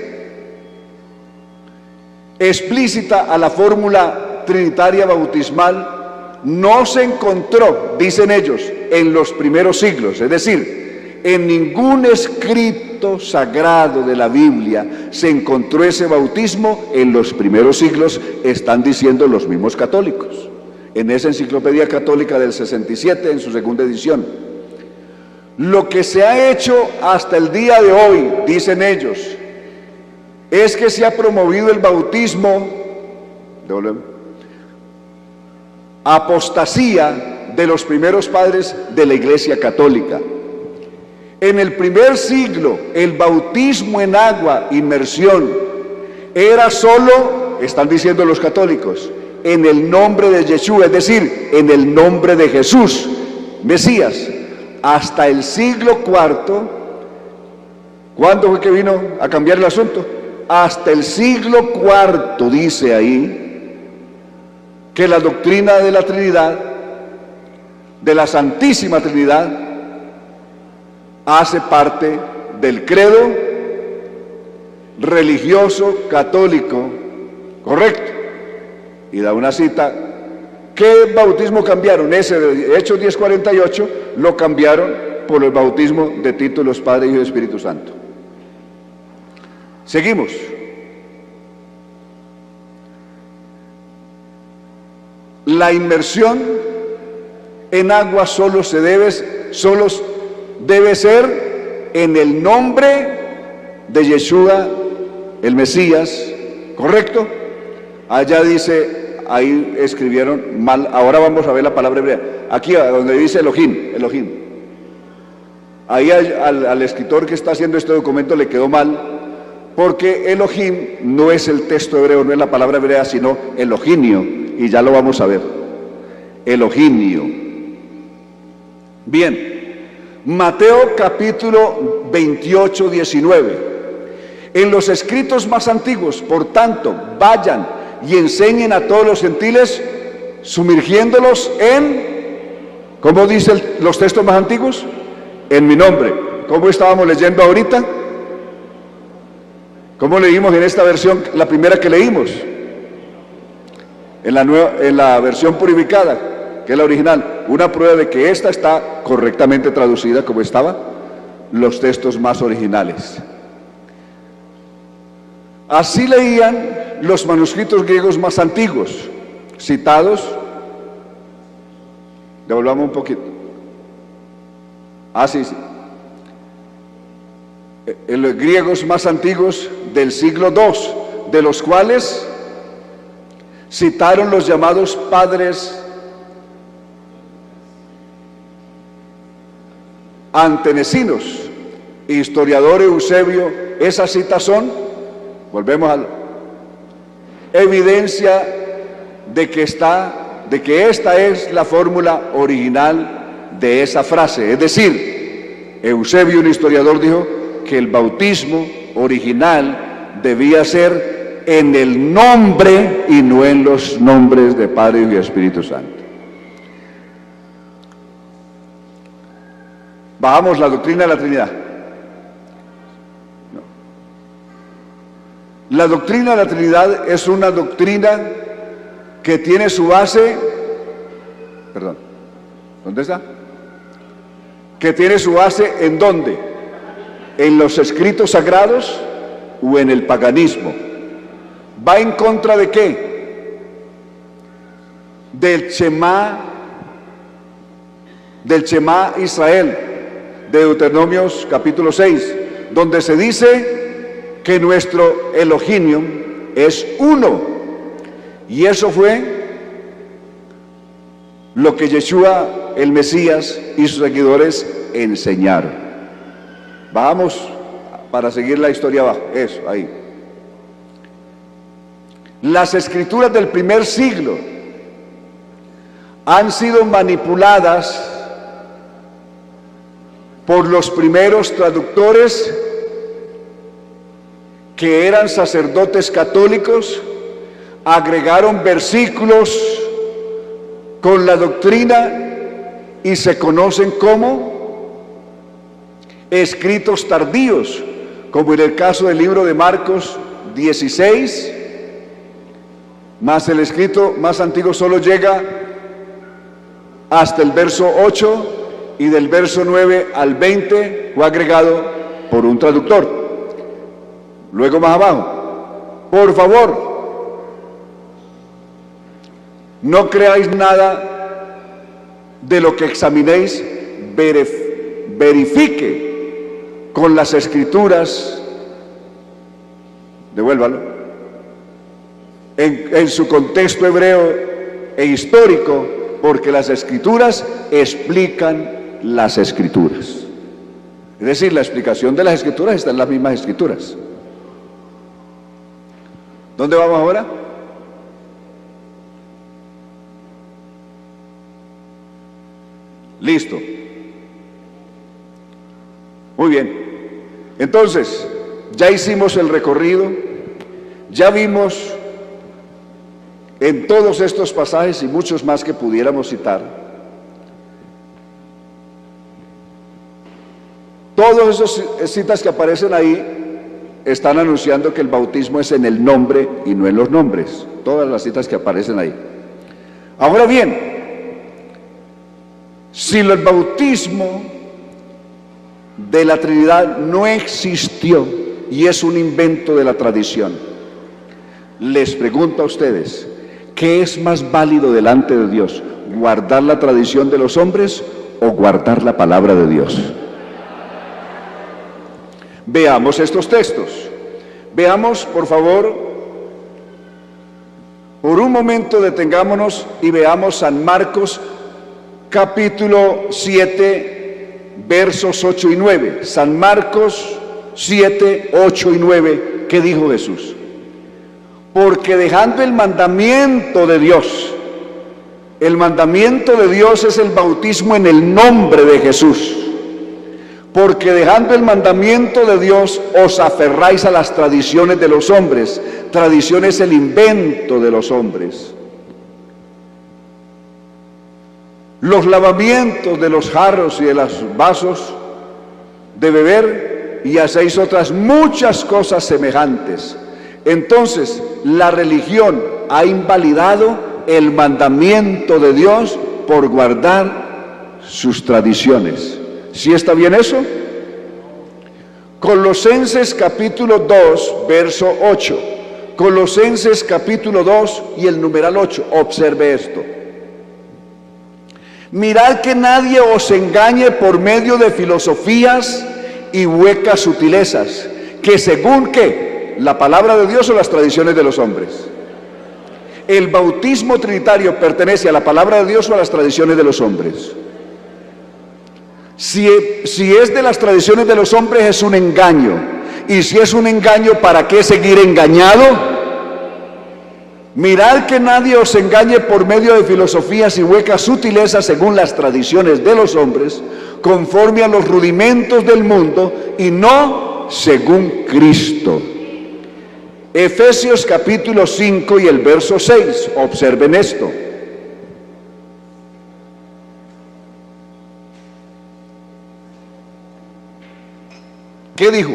S3: explícita a la fórmula trinitaria bautismal no se encontró, dicen ellos, en los primeros siglos, es decir, en ningún escrito sagrado de la Biblia se encontró ese bautismo en los primeros siglos, están diciendo los mismos católicos, en esa Enciclopedia Católica del 67, en su segunda edición. Lo que se ha hecho hasta el día de hoy, dicen ellos, es que se ha promovido el bautismo, apostasía de los primeros padres de la Iglesia Católica. En el primer siglo, el bautismo en agua, inmersión, era solo, están diciendo los católicos, en el nombre de Yeshua, es decir, en el nombre de Jesús, Mesías. Hasta el siglo IV, ¿cuándo fue que vino a cambiar el asunto? Hasta el siglo IV, dice ahí, que la doctrina de la Trinidad, de la Santísima Trinidad, hace parte del credo religioso católico, correcto. Y da una cita. ¿Qué bautismo cambiaron? Ese de Hechos 10:48 lo cambiaron por el bautismo de títulos Padre, Hijo y Espíritu Santo. Seguimos. La inmersión en agua solo debe ser en el nombre de Yeshua, el Mesías, ¿correcto? Allá dice, ahí escribieron mal, ahora vamos a ver la palabra hebrea, aquí donde dice Elohim. Ahí al escritor que está haciendo este documento le quedó mal, porque Elohim no es el texto hebreo, no es la palabra hebrea, sino Elohinio, y ya lo vamos a ver, Elohinio. Bien, Mateo capítulo 28, 19. En los escritos más antiguos, por tanto, vayan y enseñen a todos los gentiles, sumergiéndolos en, ¿cómo dicen los textos más antiguos? En mi nombre. ¿Cómo estábamos leyendo ahorita? ¿Cómo leímos en esta versión, la primera que leímos? En la versión purificada, que es la original, una prueba de que esta está correctamente traducida como estaban los textos más originales. Así leían los manuscritos griegos más antiguos, citados, devolvamos un poquito, sí, en los griegos más antiguos del siglo II, de los cuales citaron los llamados padres antenesinos, historiador Eusebio. Esas citas son, volvemos a la evidencia de que esta es la fórmula original de esa frase. Es decir, Eusebio, un historiador, dijo que el bautismo original debía ser en el nombre y no en los nombres de Padre y Espíritu Santo. Bajamos la doctrina de la Trinidad. No. La doctrina de la Trinidad es una doctrina que tiene su base, ¿dónde está? Que tiene su base ¿en dónde? ¿En los escritos sagrados o en el paganismo? ¿Va en contra de qué? Del Shema Israel, de Deuteronomios capítulo 6, donde se dice que nuestro Elohim es uno, y eso fue lo que Yeshua, el Mesías, y sus seguidores enseñaron. Vamos para seguir la historia abajo, eso, ahí. Las escrituras del primer siglo han sido manipuladas por los primeros traductores, que eran sacerdotes católicos, agregaron versículos con la doctrina y se conocen como escritos tardíos, como en el caso del libro de Marcos 16, más el escrito más antiguo solo llega hasta el verso 8 y del verso 9 al 20 fue agregado por un traductor. Luego más abajo, por favor, no creáis nada de lo que examinéis, verifique con las escrituras, devuélvalo, en su contexto hebreo e histórico, porque las escrituras explican las escrituras. Es decir, la explicación de las escrituras está en las mismas escrituras. ¿Dónde vamos ahora? Listo. Muy bien. Entonces, ya hicimos el recorrido, ya vimos en todos estos pasajes y muchos más que pudiéramos citar, todas esas citas que aparecen ahí están anunciando que el bautismo es en el nombre y no en los nombres. Todas las citas que aparecen ahí. Ahora bien, si el bautismo de la Trinidad no existió y es un invento de la tradición, les pregunto a ustedes, ¿qué es más válido delante de Dios? ¿Guardar la tradición de los hombres o guardar la palabra de Dios? Veamos estos textos. Veamos, por favor, por un momento detengámonos y veamos San Marcos capítulo 7, versos 8 y 9. San Marcos 7, 8 y 9. ¿Qué dijo Jesús? Porque dejando el mandamiento de Dios, el mandamiento de Dios es el bautismo en el nombre de Jesús. Porque dejando el mandamiento de Dios os aferráis a las tradiciones de los hombres. Tradición es el invento de los hombres. Los lavamientos de los jarros y de los vasos de beber, y hacéis otras muchas cosas semejantes. Entonces, la religión ha invalidado el mandamiento de Dios por guardar sus tradiciones. ¿Sí está bien eso? Colosenses capítulo 2, verso 8. Colosenses capítulo 2 y el numeral 8. Observe esto. Mirad que nadie os engañe por medio de filosofías y huecas sutilezas, que según ¿qué? ¿La palabra de Dios o las tradiciones de los hombres? ¿El bautismo trinitario pertenece a la palabra de Dios o a las tradiciones de los hombres? Si es de las tradiciones de los hombres, es un engaño. Y si es un engaño, ¿para qué seguir engañado? Mirad que nadie os engañe por medio de filosofías y huecas sutilezas según las tradiciones de los hombres, conforme a los rudimentos del mundo y no según Cristo. Efesios capítulo 5 y el verso 6. Observen esto. ¿Qué dijo?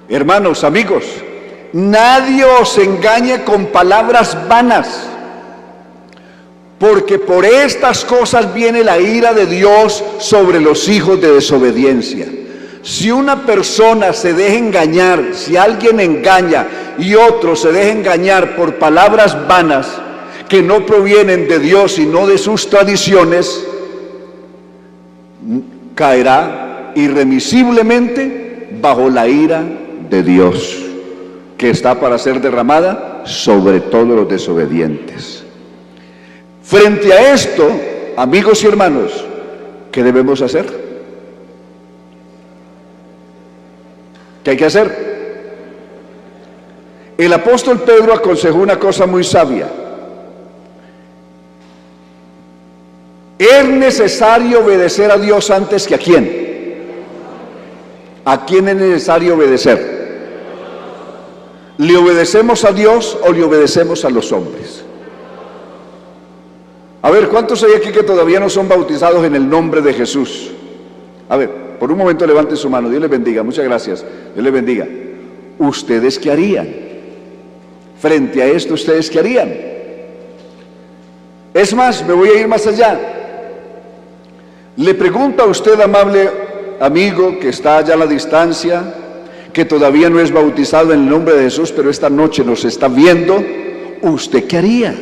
S3: Hermanos, amigos, nadie os engañe con palabras vanas, porque por estas cosas viene la ira de Dios sobre los hijos de desobediencia. Si una persona se deja engañar, si alguien engaña y otro se deja engañar por palabras vanas que no provienen de Dios sino de sus tradiciones, caerá irremisiblemente bajo la ira de Dios, que está para ser derramada sobre todos los desobedientes. Frente a esto, amigos y hermanos, ¿qué debemos hacer? ¿Qué hay que hacer? El apóstol Pedro aconsejó una cosa muy sabia. Es necesario obedecer a Dios antes que a quién. ¿A quién es necesario obedecer? ¿Le obedecemos a Dios o le obedecemos a los hombres? A ver, ¿cuántos hay aquí que todavía no son bautizados en el nombre de Jesús? A ver, por un momento levanten su mano. Dios les bendiga, muchas gracias. Dios les bendiga. ¿Ustedes qué harían? Frente a esto, ¿ustedes qué harían? Es más, me voy a ir más allá. Le pregunto a usted, amable amigo, que está allá a la distancia, que todavía no es bautizado en el nombre de Jesús, pero esta noche nos está viendo, ¿usted qué haría?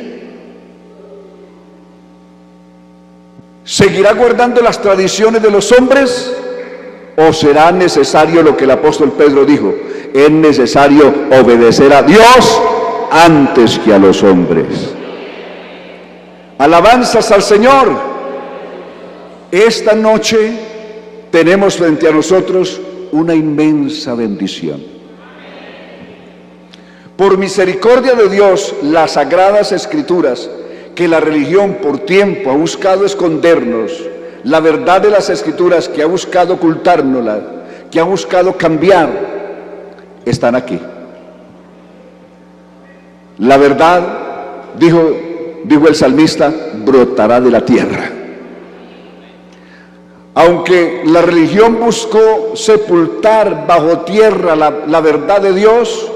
S3: ¿Seguirá guardando las tradiciones de los hombres? ¿O será necesario lo que el apóstol Pedro dijo? Es necesario obedecer a Dios antes que a los hombres. Alabanzas al Señor. Esta noche tenemos frente a nosotros una inmensa bendición. Por misericordia de Dios, las Sagradas Escrituras, que la religión por tiempo ha buscado escondernos, la verdad de las Escrituras que ha buscado ocultárnosla, que ha buscado cambiar, están aquí. La verdad, dijo el salmista, brotará de la tierra. Aunque la religión buscó sepultar bajo tierra la verdad de Dios,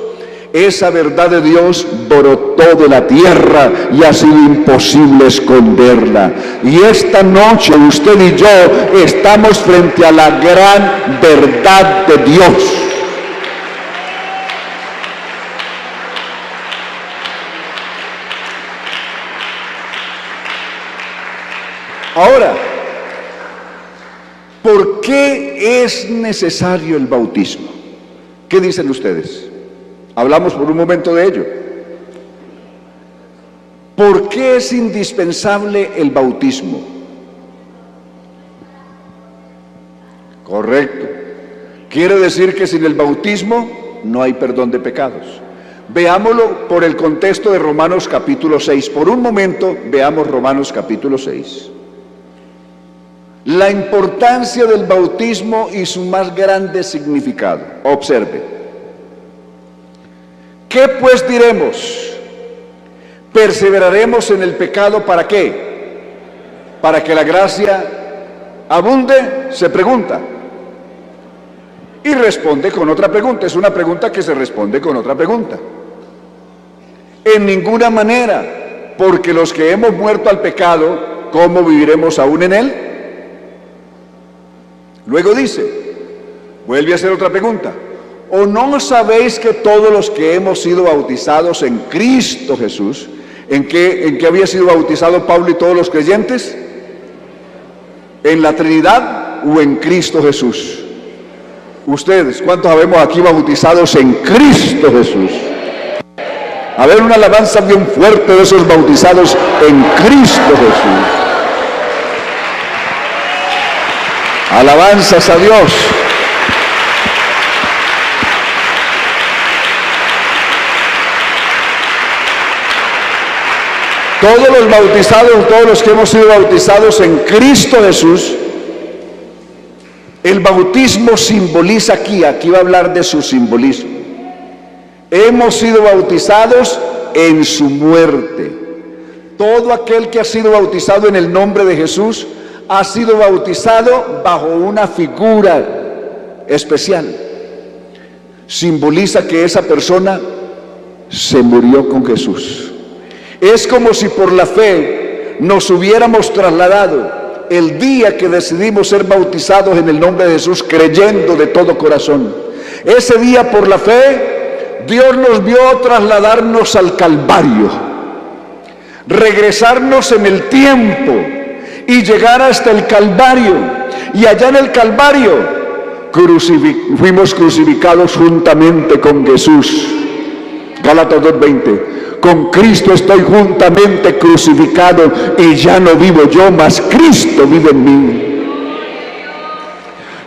S3: esa verdad de Dios brotó de la tierra y ha sido imposible esconderla. Y esta noche usted y yo estamos frente a la gran verdad de Dios. Ahora, ¿por qué es necesario el bautismo? ¿Qué dicen ustedes? Hablamos por un momento de ello. ¿Por qué es indispensable el bautismo? Correcto. Quiere decir que sin el bautismo no hay perdón de pecados. Veámoslo por el contexto de Romanos capítulo 6. Por un momento veamos Romanos capítulo 6. La importancia del bautismo y su más grande significado. Observe. ¿Qué pues diremos? ¿Perseveraremos en el pecado para qué? ¿Para que la gracia abunde? Se pregunta. Y responde con otra pregunta. Es una pregunta que se responde con otra pregunta. En ninguna manera, porque los que hemos muerto al pecado, ¿cómo viviremos aún en él? Luego dice, vuelve a hacer otra pregunta. ¿O no sabéis que todos los que hemos sido bautizados en Cristo Jesús, en qué había sido bautizado Pablo y todos los creyentes? ¿En la Trinidad o en Cristo Jesús? Ustedes, ¿cuántos habemos aquí bautizados en Cristo Jesús? A ver, una alabanza bien fuerte de esos bautizados en Cristo Jesús. Alabanzas a Dios. Todos los bautizados, todos los que hemos sido bautizados en Cristo Jesús, el bautismo simboliza aquí va a hablar de su simbolismo. Hemos sido bautizados en su muerte. Todo aquel que ha sido bautizado en el nombre de Jesús ha sido bautizado bajo una figura especial. Simboliza que esa persona se murió con Jesús. Es como si por la fe nos hubiéramos trasladado el día que decidimos ser bautizados en el nombre de Jesús, creyendo de todo corazón. Ese día por la fe Dios nos vio trasladarnos al Calvario, regresarnos en el tiempo y llegar hasta el Calvario. Y allá en el Calvario fuimos crucificados juntamente con Jesús. Gálatas 2:20. Con Cristo estoy juntamente crucificado y ya no vivo yo, mas Cristo vive en mí.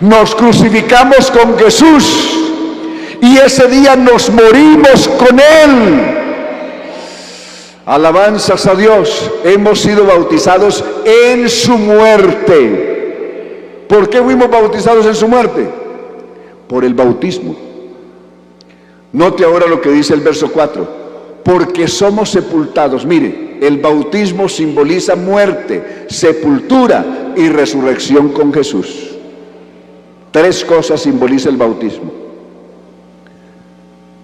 S3: Nos crucificamos con Jesús y ese día nos morimos con Él. Alabanzas a Dios. Hemos sido bautizados en su muerte. ¿Por qué fuimos bautizados en su muerte? Por el bautismo. Note ahora lo que dice el verso 4. Porque somos sepultados. Mire, el bautismo simboliza muerte, sepultura y resurrección con Jesús. 3 cosas simboliza el bautismo.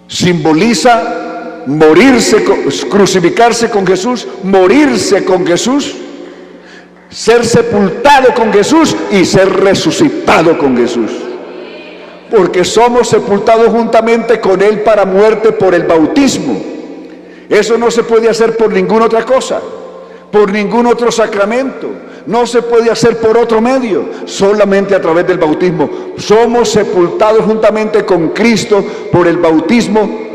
S3: Simboliza morirse, crucificarse con Jesús, morirse con Jesús, ser sepultado con Jesús y ser resucitado con Jesús. Porque somos sepultados juntamente con Él para muerte por el bautismo. Eso no se puede hacer por ninguna otra cosa, por ningún otro sacramento. No se puede hacer por otro medio, solamente a través del bautismo. Somos sepultados juntamente con Cristo por el bautismo,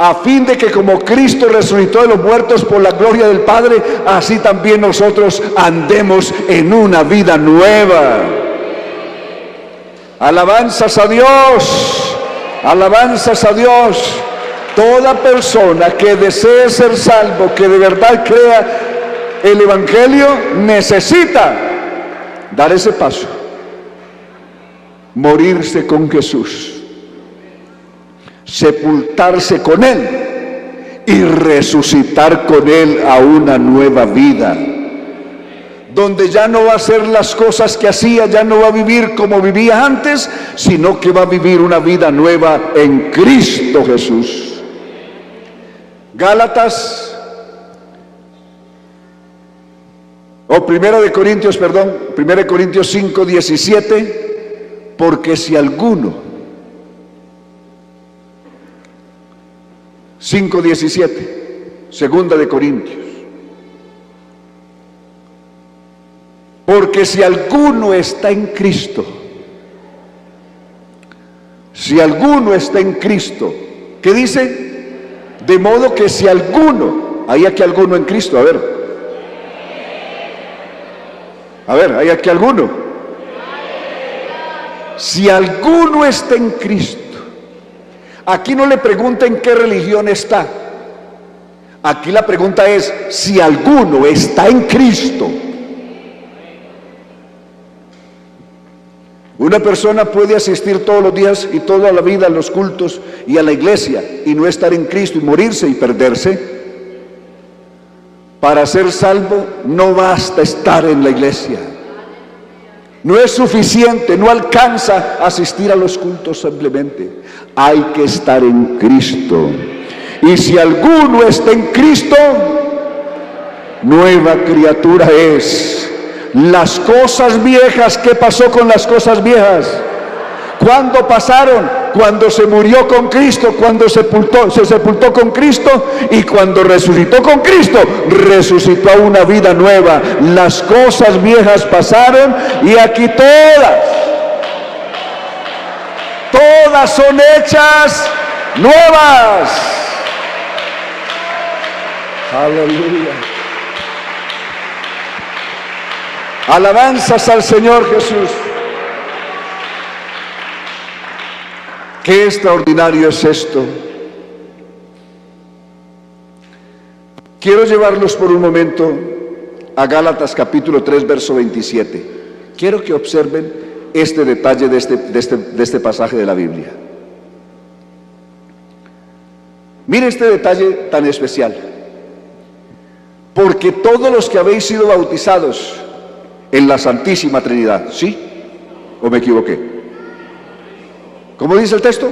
S3: a fin de que como Cristo resucitó de los muertos por la gloria del Padre, así también nosotros andemos en una vida nueva. Alabanzas a Dios, alabanzas a Dios. Toda persona que desee ser salvo, que de verdad crea el Evangelio, necesita dar ese paso, morirse con Jesús, sepultarse con Él y resucitar con Él a una nueva vida, donde ya no va a hacer las cosas que hacía, ya no va a vivir como vivía antes, sino que va a vivir una vida nueva en Cristo Jesús. Gálatas, o 1 Corintios 5:17, porque si alguno, 5:17, 2 Corintios, porque si alguno está en Cristo, si alguno está en Cristo, ¿qué dice? De modo que si alguno, hay aquí alguno en Cristo, a ver, hay aquí alguno. Si alguno está en Cristo, aquí no le pregunta en qué religión está, aquí la pregunta es si alguno está en Cristo. Una persona puede asistir todos los días y toda la vida a los cultos y a la iglesia y no estar en Cristo y morirse y perderse. Para ser salvo no basta estar en la iglesia. No es suficiente, no alcanza a asistir a los cultos simplemente. Hay que estar en Cristo. Y si alguno está en Cristo, nueva criatura es. Las cosas viejas, ¿qué pasó con las cosas viejas? ¿Cuándo pasaron? Cuando se murió con Cristo, cuando se sepultó con Cristo y cuando resucitó con Cristo, resucitó a una vida nueva. Las cosas viejas pasaron y aquí todas son hechas nuevas. Aleluya. Alabanzas al Señor Jesús. Qué extraordinario es esto. Quiero llevarlos por un momento a Gálatas capítulo 3, verso 27. Quiero que observen este detalle de este pasaje de la Biblia. Mire este detalle tan especial. Porque todos los que habéis sido bautizados en la Santísima Trinidad, ¿sí? ¿O me equivoqué? ¿Cómo dice el texto?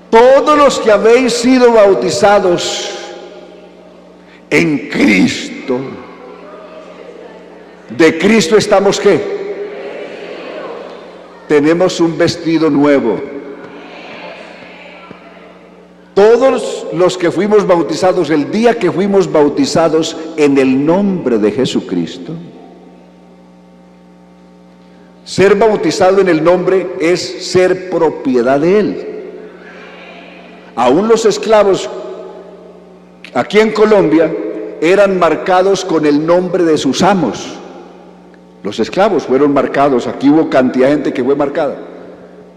S3: Todos los que habéis sido bautizados en Cristo. ¿De Cristo estamos qué? Tenemos un vestido nuevo. Todos los que fuimos bautizados, el día que fuimos bautizados en el nombre de Jesucristo. Ser bautizado en el nombre es ser propiedad de Él. Aún los esclavos aquí en Colombia eran marcados con el nombre de sus amos. Los esclavos fueron marcados, aquí hubo cantidad de gente que fue marcada.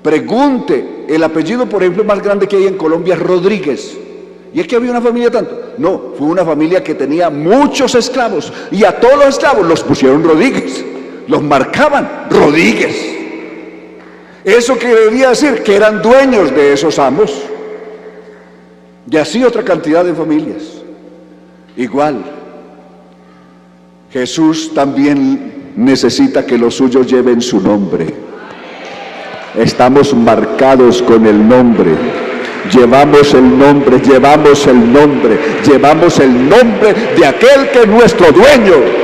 S3: Pregunte, el apellido por ejemplo más grande que hay en Colombia es Rodríguez. ¿Y es que había una familia tanto? No, fue una familia que tenía muchos esclavos y a todos los esclavos los pusieron Rodríguez, los marcaban Rodríguez. Eso quería decir que eran dueños de esos amos. Y así otra cantidad de familias. Igual, Jesús también necesita que los suyos lleven su nombre. Estamos marcados con el nombre. Llevamos el nombre, llevamos el nombre, llevamos el nombre de aquel que es nuestro dueño.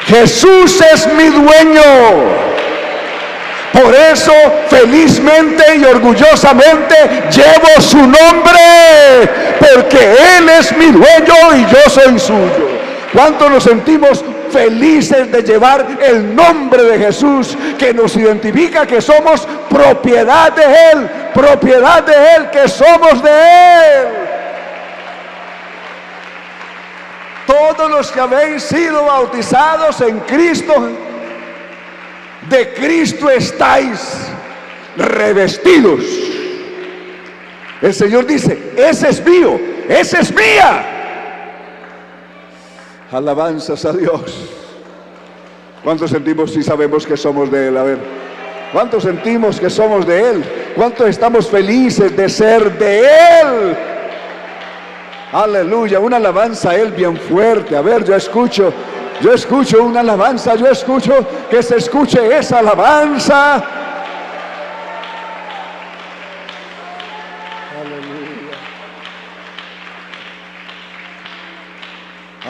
S3: Jesús es mi dueño. Por eso, felizmente y orgullosamente llevo su nombre, porque Él es mi dueño y yo soy suyo. ¿Cuánto nos sentimos felices de llevar el nombre de Jesús, que nos identifica que somos propiedad de Él, que somos de Él? Todos los que habéis sido bautizados en Cristo, de Cristo estáis revestidos. El Señor dice: ese es mío, esa es mía. Alabanzas a Dios. ¿Cuántos sentimos y sabemos que somos de Él? A ver, ¿cuántos sentimos que somos de Él? ¿Cuántos estamos felices de ser de Él? Aleluya, una alabanza a Él bien fuerte. A ver, yo escucho una alabanza, yo escucho que se escuche esa alabanza.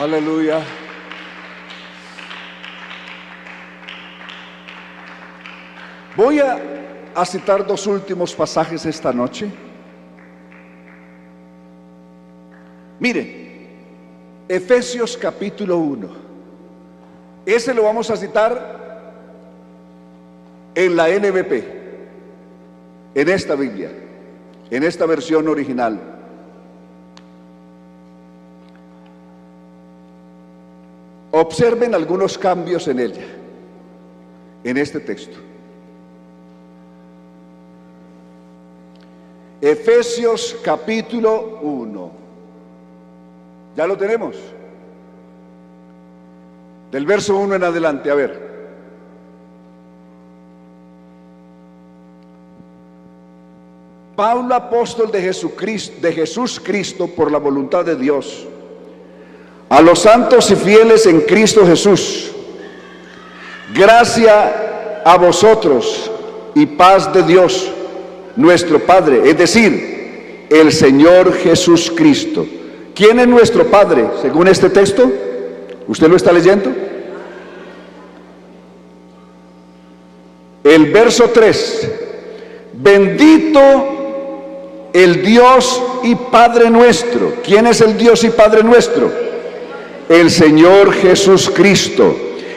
S3: Aleluya. Aleluya. Voy a citar dos últimos pasajes esta noche. Mire, Efesios capítulo 1. Ese lo vamos a citar en la NBP, en esta Biblia, en esta versión original. Observen algunos cambios en ella, en este texto. Efesios capítulo 1. ¿Ya lo tenemos? Del verso 1 en adelante, a ver. Pablo, apóstol de Jesús Cristo, por la voluntad de Dios, a los santos y fieles en Cristo Jesús, gracia a vosotros y paz de Dios, nuestro Padre, es decir, el Señor Jesús Cristo. ¿Quién es nuestro Padre, según este texto? ¿Usted lo está leyendo? El verso 3. Bendito el Dios y Padre nuestro. ¿Quién es el Dios y Padre nuestro? El Señor Jesús Cristo,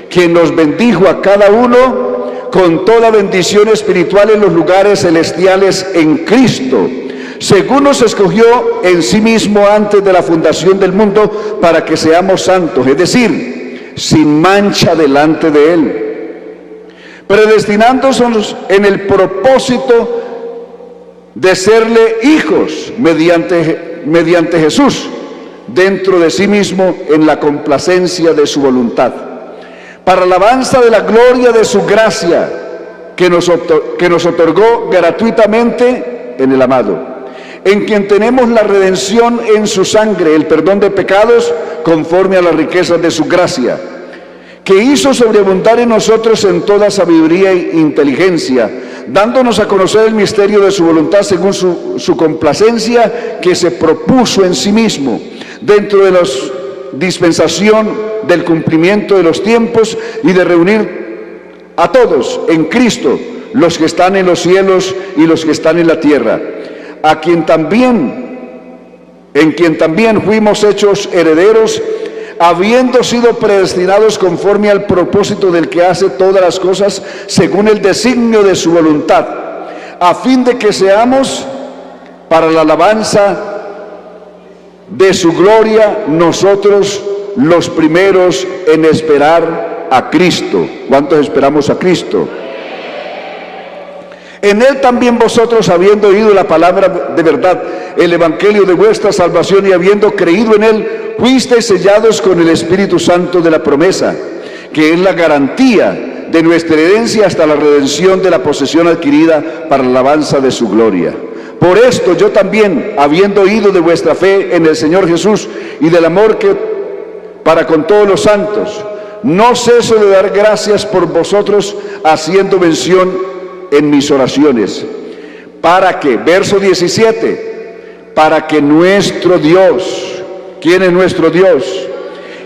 S3: quien nos bendijo a cada uno con toda bendición espiritual en los lugares celestiales en Cristo, según nos escogió en sí mismo antes de la fundación del mundo, para que seamos santos, es decir, sin mancha delante de Él, predestinándonos en el propósito de serle hijos mediante Jesús, dentro de sí mismo, en la complacencia de su voluntad, para alabanza de la gloria de su gracia, que nos otorgó gratuitamente en el amado, en quien tenemos la redención en su sangre, el perdón de pecados, conforme a las riquezas de su gracia, que hizo sobreabundar en nosotros en toda sabiduría e inteligencia, dándonos a conocer el misterio de su voluntad según su complacencia, que se propuso en sí mismo, dentro de la dispensación del cumplimiento de los tiempos, y de reunir a todos en Cristo, los que están en los cielos y los que están en la tierra, en quien también fuimos hechos herederos, habiendo sido predestinados conforme al propósito del que hace todas las cosas según el designio de su voluntad, a fin de que seamos para la alabanza de su gloria, nosotros los primeros en esperar a Cristo. ¿Cuántos esperamos a Cristo? En Él también vosotros, habiendo oído la palabra de verdad, el evangelio de vuestra salvación, y habiendo creído en Él, fuisteis sellados con el Espíritu Santo de la promesa, que es la garantía de nuestra herencia hasta la redención de la posesión adquirida para la alabanza de su gloria. Por esto yo también, habiendo oído de vuestra fe en el Señor Jesús y del amor que para con todos los santos, no ceso de dar gracias por vosotros, haciendo mención en mis oraciones, para que, verso 17, para que nuestro Dios, ¿quién es nuestro Dios?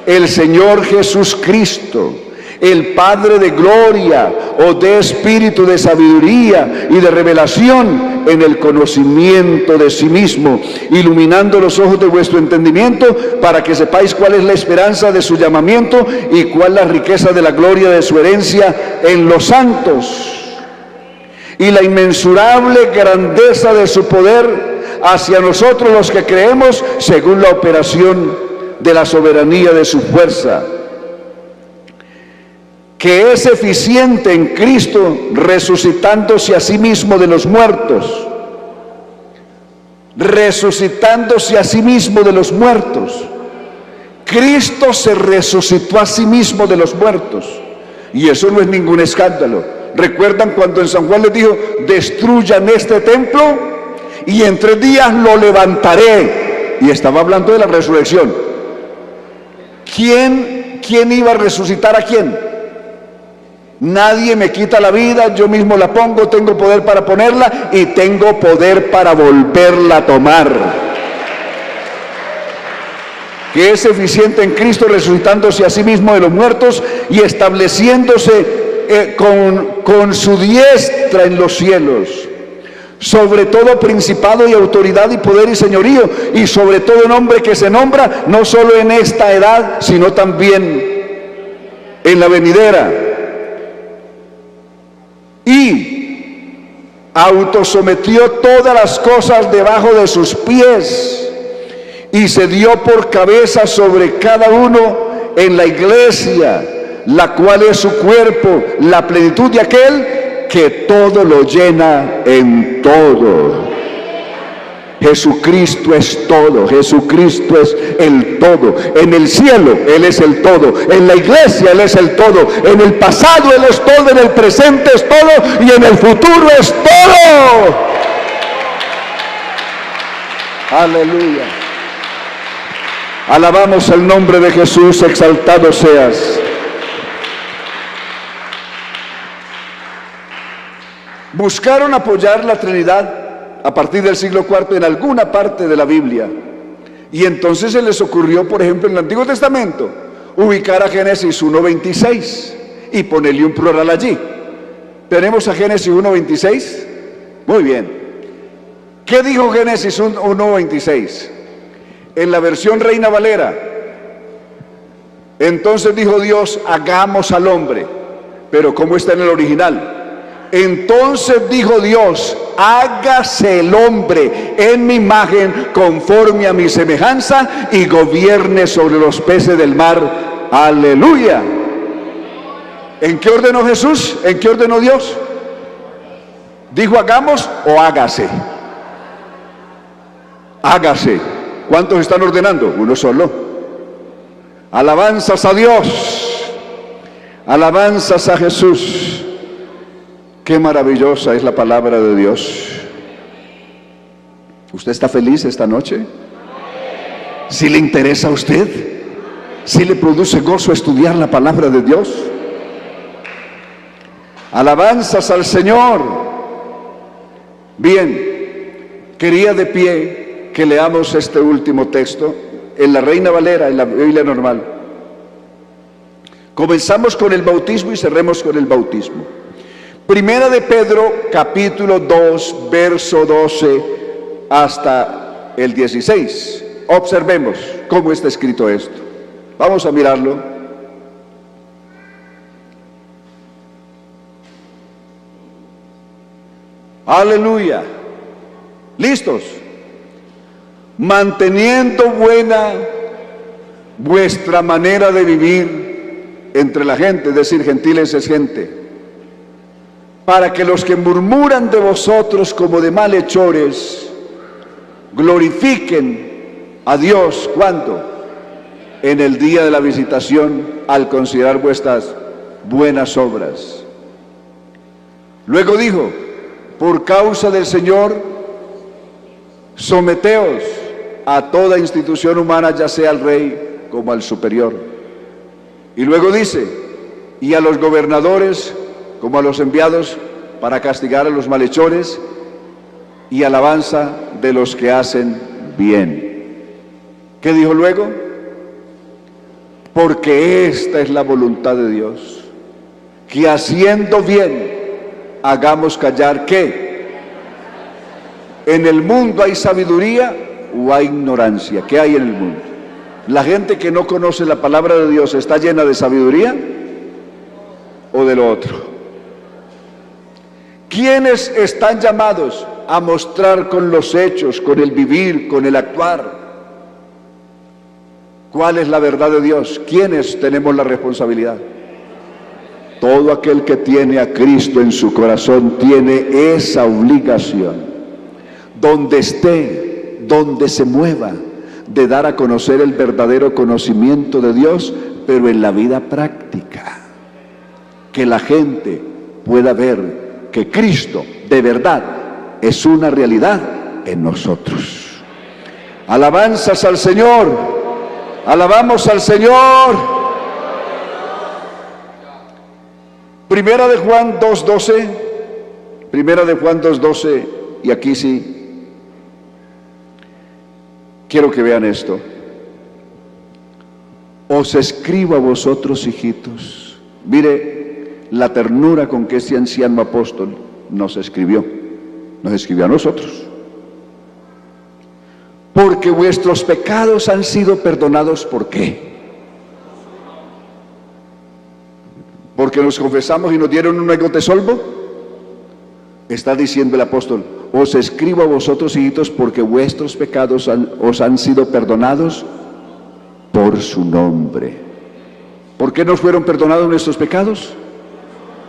S3: El Señor Jesucristo, el Padre de gloria, os dé espíritu de sabiduría y de revelación en el conocimiento de sí mismo, iluminando los ojos de vuestro entendimiento, para que sepáis cuál es la esperanza de su llamamiento y cuál la riqueza de la gloria de su herencia en los santos, y la inmensurable grandeza de su poder hacia nosotros los que creemos, según la operación de la soberanía de su fuerza, que es eficiente en Cristo, resucitándose a sí mismo de los muertos, resucitándose a sí mismo de los muertos. Cristo se resucitó a sí mismo de los muertos, y eso no es ningún escándalo. ¿Recuerdan cuando en San Juan les dijo: destruyan este templo y en 3 días lo levantaré? Y estaba hablando de la resurrección. ¿Quién iba a resucitar a quién? Nadie me quita la vida, yo mismo la pongo, tengo poder para ponerla y tengo poder para volverla a tomar. Que es eficiente en Cristo, resucitándose a sí mismo de los muertos y estableciéndose con su diestra en los cielos, sobre todo principado y autoridad y poder y señorío, y sobre todo nombre que se nombra, no solo en esta edad, sino también en la venidera. Y autosometió todas las cosas debajo de sus pies, y se dio por cabeza sobre cada uno en la iglesia, la cual es su cuerpo, la plenitud de aquel que todo lo llena en todo. Jesucristo es todo, Jesucristo es el todo. En el cielo Él es el todo, en la iglesia Él es el todo, en el pasado Él es todo, en el presente es todo y en el futuro es todo. Aleluya. Alabamos el nombre de Jesús, exaltado seas. Buscaron apoyar la Trinidad a partir del siglo IV en alguna parte de la Biblia, y entonces se les ocurrió, por ejemplo, en el Antiguo Testamento, ubicar a Génesis 1:26 y ponerle un plural allí. ¿Tenemos a Génesis 1:26? Muy bien. ¿Qué dijo Génesis 1:26? En la versión Reina Valera: entonces dijo Dios, hagamos al hombre. Pero ¿cómo está en el original? Entonces dijo Dios, hágase el hombre en mi imagen, conforme a mi semejanza, y gobierne sobre los peces del mar. Aleluya. ¿En qué ordenó Jesús? ¿En qué ordenó Dios? ¿Dijo hagamos o hágase? Hágase. ¿Cuántos están ordenando? Uno solo. Alabanzas a Dios, alabanzas a Jesús. Qué maravillosa es la palabra de Dios. ¿Usted está feliz esta noche? ¿Sí le interesa a usted? ¿Sí le produce gozo estudiar la palabra de Dios? Alabanzas al Señor. Bien, quería de pie que leamos este último texto en la Reina Valera, en la Biblia normal. Comenzamos con el bautismo y cerremos con el bautismo. Primera de Pedro, capítulo 2, verso 12 hasta el 16. Observemos cómo está escrito esto. Vamos a mirarlo. Aleluya. ¿Listos? Manteniendo buena vuestra manera de vivir entre la gente, es decir, gentiles es gente, para que los que murmuran de vosotros como de malhechores glorifiquen a Dios. ¿Cuándo? En el día de la visitación, al considerar vuestras buenas obras. Luego dijo, por causa del Señor, someteos a toda institución humana, ya sea al rey como al superior. Y luego dice, y a los gobernadores como a los enviados para castigar a los malhechores y alabanza de los que hacen bien. ¿Qué dijo luego? Porque esta es la voluntad de Dios, que haciendo bien hagamos callar. ¿Qué? ¿En el mundo hay sabiduría o hay ignorancia? ¿Qué hay en el mundo? ¿La gente que no conoce la palabra de Dios está llena de sabiduría o de lo otro? ¿Quiénes están llamados a mostrar con los hechos, con el vivir, con el actuar cuál es la verdad de Dios? ¿Quiénes tenemos la responsabilidad? Todo aquel que tiene a Cristo en su corazón tiene esa obligación, donde esté, donde se mueva, de dar a conocer el verdadero conocimiento de Dios, pero en la vida práctica, que la gente pueda ver que Cristo de verdad es una realidad en nosotros. Alabanzas al Señor, alabamos al Señor. Primera de Juan 2:12, Primera de Juan 2:12, y aquí sí quiero que vean esto. Os escribo a vosotros, hijitos. Mire la ternura con que este anciano apóstol nos escribió a nosotros. Porque vuestros pecados han sido perdonados. ¿Por qué? Porque nos confesamos y nos dieron un ego de solvo. Está diciendo el apóstol, os escribo a vosotros, hijitos, porque vuestros pecados os han sido perdonados por su nombre. ¿Por qué nos fueron perdonados nuestros pecados?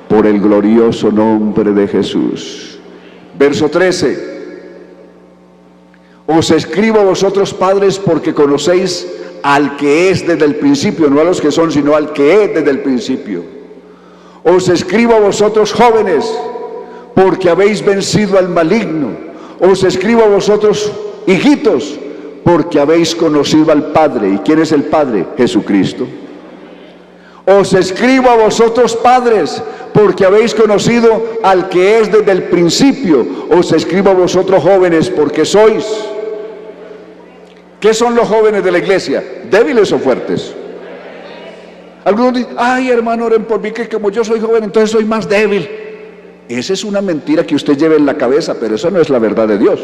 S3: Por el glorioso nombre de Jesús. Verso 13. Os escribo a vosotros, padres, porque conocéis al que es desde el principio, no a los que son, sino al que es desde el principio. Os escribo a vosotros, jóvenes, porque habéis vencido al maligno. Os escribo a vosotros, hijitos, porque habéis conocido al Padre. ¿Y quién es el Padre? Jesucristo. Os escribo a vosotros, padres, porque habéis conocido al que es desde el principio. Os escribo a vosotros, jóvenes, porque sois. ¿Qué son los jóvenes de la iglesia? ¿Débiles o fuertes? Algunos dicen, ay hermano, oren por mí, que como yo soy joven, entonces soy más débil. Esa es una mentira que usted lleva en la cabeza, pero eso no es la verdad de Dios.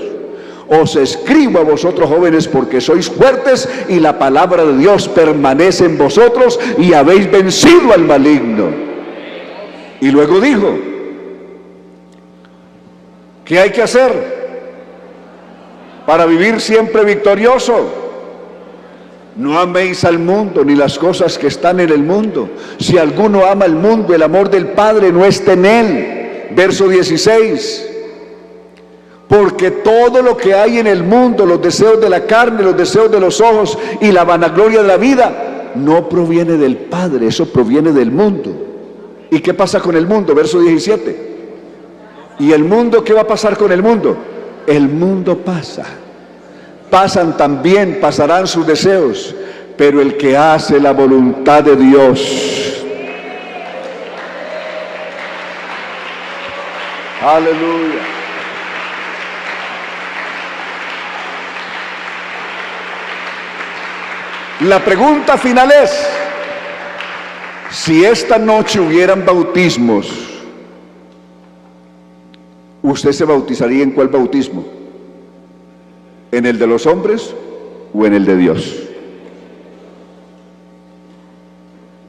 S3: Os escribo a vosotros, jóvenes, porque sois fuertes y la palabra de Dios permanece en vosotros y habéis vencido al maligno. Y luego dijo, ¿qué hay que hacer para vivir siempre victorioso? No améis al mundo ni las cosas que están en el mundo. Si alguno ama el mundo, el amor del Padre no está en él. Verso 16. Porque todo lo que hay en el mundo, los deseos de la carne, los deseos de los ojos y la vanagloria de la vida, no proviene del Padre, eso proviene del mundo. ¿Y qué pasa con el mundo? Verso 17. ¿Y el mundo qué va a pasar con el mundo? El mundo pasa. Pasan también, pasarán sus deseos, pero el que hace la voluntad de Dios. Aleluya. La pregunta final es, si esta noche hubieran bautismos, ¿usted se bautizaría en cuál bautismo? ¿En el de los hombres o en el de Dios?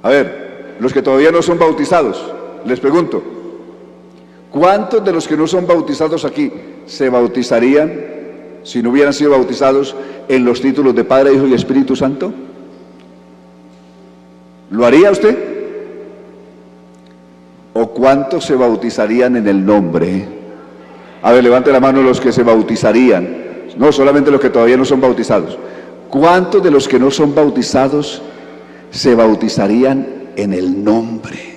S3: A ver, los que todavía no son bautizados, les pregunto, ¿cuántos de los que no son bautizados aquí se bautizarían si no hubieran sido bautizados en los títulos de Padre, Hijo y Espíritu Santo? ¿Lo haría usted? ¿O cuántos se bautizarían en el nombre? A ver, levante la mano los que se bautizarían. No, solamente los que todavía no son bautizados. ¿Cuántos de los que no son bautizados se bautizarían en el nombre?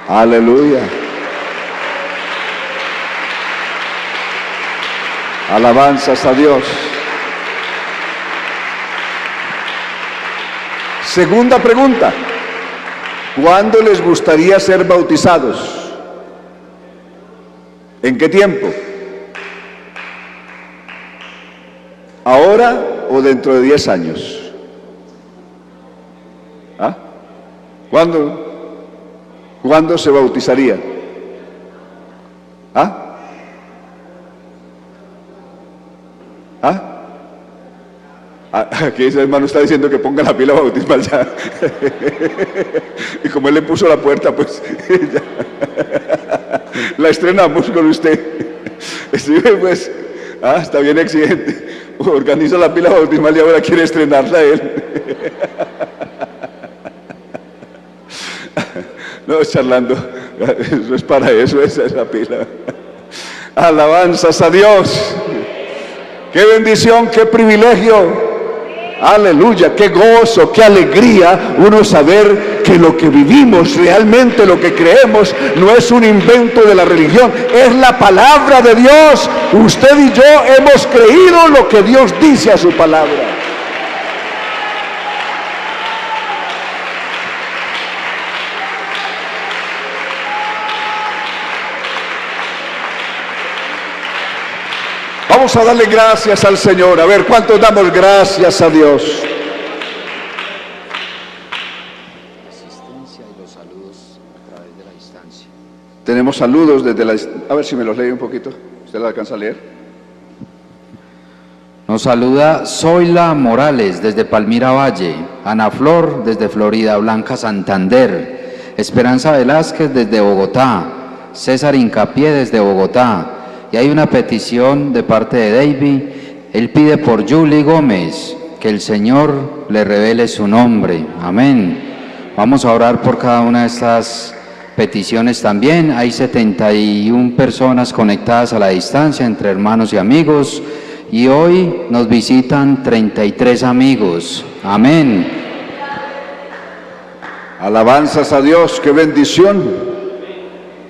S3: Aleluya. Alabanzas a Dios. Segunda pregunta. ¿Cuándo les gustaría ser bautizados? ¿En qué tiempo? ¿Ahora o dentro de 10 años? ¿Ah? ¿Cuándo se bautizaría? ¿Ah? ¿Ah? Aquí ese hermano está diciendo que ponga la pila bautismal ya. Y como él le puso la puerta, pues ya. La estrenamos con usted. Sí, pues, está bien exigente. Organiza la pila bautismal y ahora quiere estrenarla él. No, charlando. Eso es para eso, esa es la pila. Alabanzas a Dios. Qué bendición, qué privilegio. Aleluya, qué gozo, qué alegría uno saber que lo que vivimos, realmente lo que creemos, no es un invento de la religión, es la palabra de Dios. Usted y yo hemos creído lo que Dios dice a su palabra. Vamos a darle gracias al Señor. A ver, ¿cuántos damos gracias a Dios?
S4: Asistencia y los saludos a través de la distancia.
S3: Tenemos saludos desde la... A ver si me los lee un poquito. ¿Usted lo alcanza a leer?
S4: Nos saluda Zoila Morales desde Palmira Valle, Ana Flor desde Florida Blanca, Santander, Esperanza Velázquez desde Bogotá, César Incapié desde Bogotá. Y hay una petición de parte de David. Él pide por Julie Gómez, que el Señor le revele su nombre. Amén. Vamos a orar por cada una de estas peticiones también. Hay 71 personas conectadas a la distancia entre hermanos y amigos. Y hoy nos visitan 33 amigos. Amén.
S3: Alabanzas a Dios, qué bendición.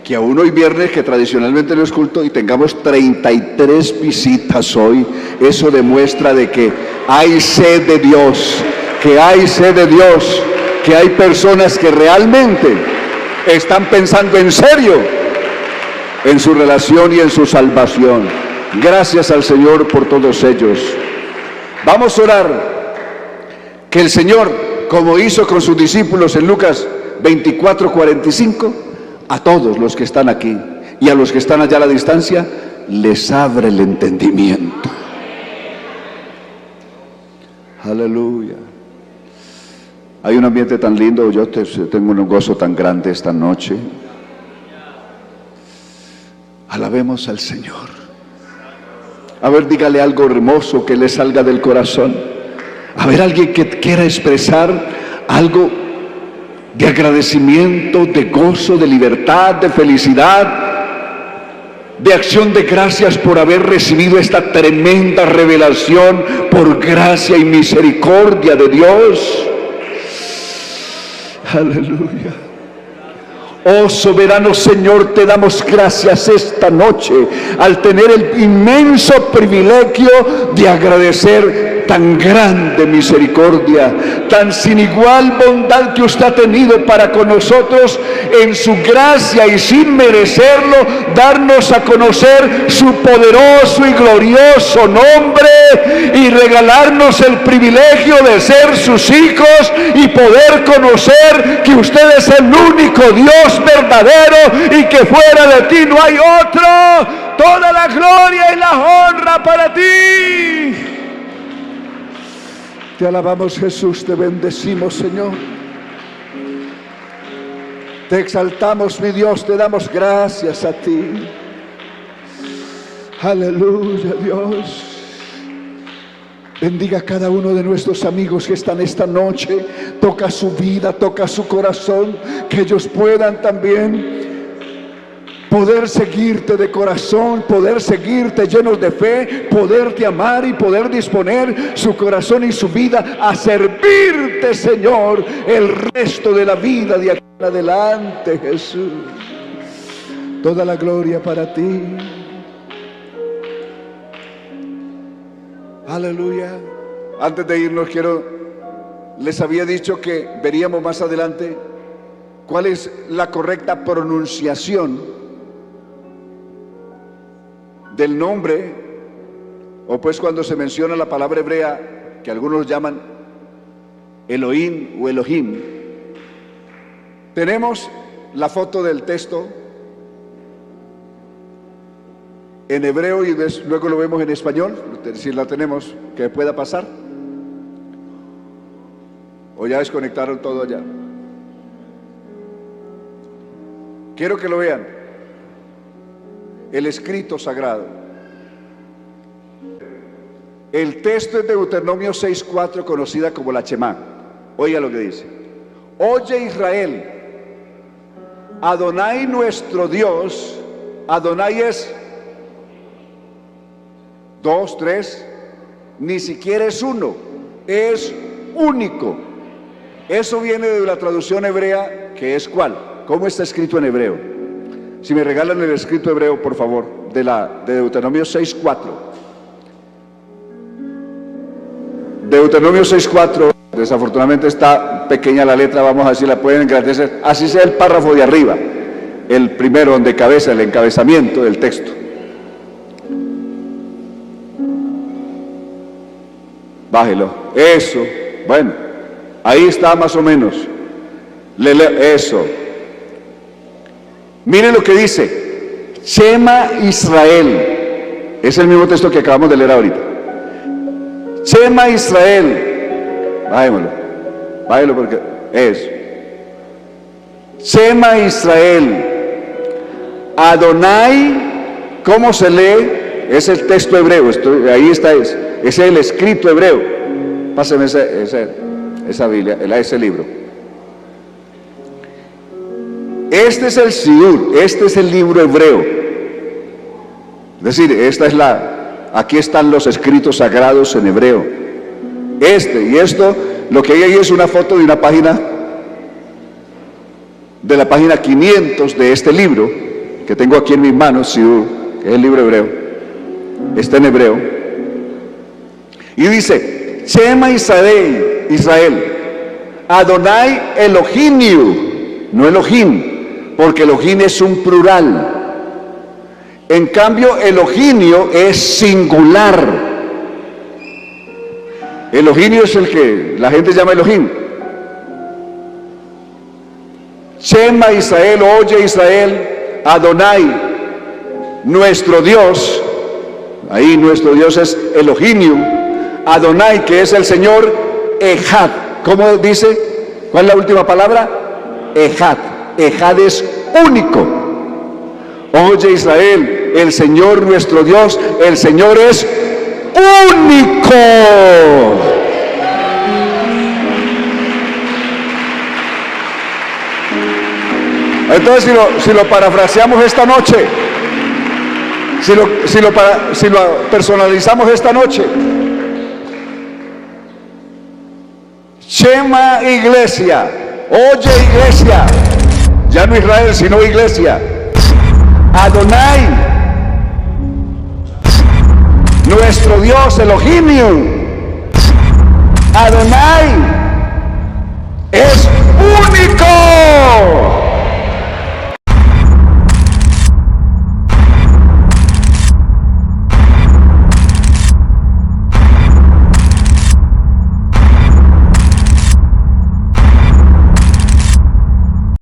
S3: Que aún hoy viernes, que tradicionalmente no es culto, y tengamos 33 visitas hoy, eso demuestra de que hay sed de Dios, que hay sed de Dios, que hay personas que realmente están pensando en serio en su relación y en su salvación. Gracias al Señor por todos ellos. Vamos a orar que el Señor, como hizo con sus discípulos en Lucas 24:45, a todos los que están aquí y a los que están allá a la distancia, les abre el entendimiento. Aleluya. Hay un ambiente tan lindo, yo tengo un gozo tan grande esta noche. Alabemos al Señor. A ver, dígale algo hermoso que le salga del corazón. A ver, alguien que quiera expresar algo de agradecimiento, de gozo, de libertad, de felicidad, de acción de gracias por haber recibido esta tremenda revelación por gracia y misericordia de Dios. Aleluya. Oh soberano Señor, te damos gracias esta noche al tener el inmenso privilegio de agradecer tan grande misericordia, tan sin igual bondad que usted ha tenido para con nosotros en su gracia y sin merecerlo, darnos a conocer su poderoso y glorioso nombre y regalarnos el privilegio de ser sus hijos y poder conocer que usted es el único Dios verdadero y que fuera de ti no hay otro. Toda la gloria y la honra para ti. Te alabamos, Jesús, te bendecimos, Señor. Te exaltamos, mi Dios, te damos gracias a ti. Aleluya, Dios. Bendiga a cada uno de nuestros amigos que están esta noche. Toca su vida, toca su corazón, que ellos puedan también poder seguirte de corazón, poder seguirte llenos de fe, poderte amar y poder disponer su corazón y su vida a servirte Bendícete, Señor, el resto de la vida de aquí en adelante, Jesús. Toda la gloria para ti. Aleluya. Antes de irnos les había dicho que veríamos más adelante cuál es la correcta pronunciación del nombre, o pues cuando se menciona la palabra hebrea, que algunos llaman Elohim o Elohim. Tenemos la foto del texto en hebreo y luego lo vemos en español, si la tenemos, que pueda pasar. O ya desconectaron todo allá. Quiero que lo vean. El escrito sagrado. El texto es de Deuteronomio 6:4, conocida como la Shemá. Oiga lo que dice: oye Israel, Adonai nuestro Dios. Adonai es 2, 3, ni siquiera es uno, es único. Eso viene de la traducción hebrea, que es ¿cuál? ¿Cómo está escrito en hebreo? Si me regalan el escrito hebreo, por favor, de Deuteronomio 6:4. Deuteronomio 6:4, desafortunadamente está pequeña la letra, vamos a ver si la pueden engrandecer. Así sea el párrafo de arriba, el primero donde cabeza el encabezamiento del texto. Bájelo, eso, bueno, ahí está más o menos. Eso. Miren lo que dice: Shema Israel. Es el mismo texto que acabamos de leer ahorita. Shema Israel. Bájelo porque eso. Shema Israel. Adonai, ¿cómo se lee? Es el texto hebreo, ahí está, ese es el escrito hebreo. Páseme esa Biblia, ese libro. Este es el Sidur, este es el libro hebreo. Es decir, aquí están los escritos sagrados en hebreo. Y esto, lo que hay ahí es una foto de una página, de la página 500 de este libro, que tengo aquí en mis manos, Sidur, que es el libro hebreo. Está en hebreo. Y dice: Shema Israel, Adonai Elohim, no Elohim, porque Elohim es un plural. En cambio, Elohim es singular. Elohim es el que la gente llama Elohim. Shema Israel, oye Israel, Adonai, nuestro Dios. Ahí nuestro Dios es Elohim. Adonai, que es el Señor, Ejad. ¿Cómo dice? ¿Cuál es la última palabra? Ejad. Ejad es único. Oye Israel, el Señor nuestro Dios, el Señor es único. Entonces, si lo parafraseamos esta noche, si lo personalizamos esta noche: Shema iglesia, oye iglesia, ya no Israel sino iglesia, Adonai, nuestro Dios Elohim, Adonai es único.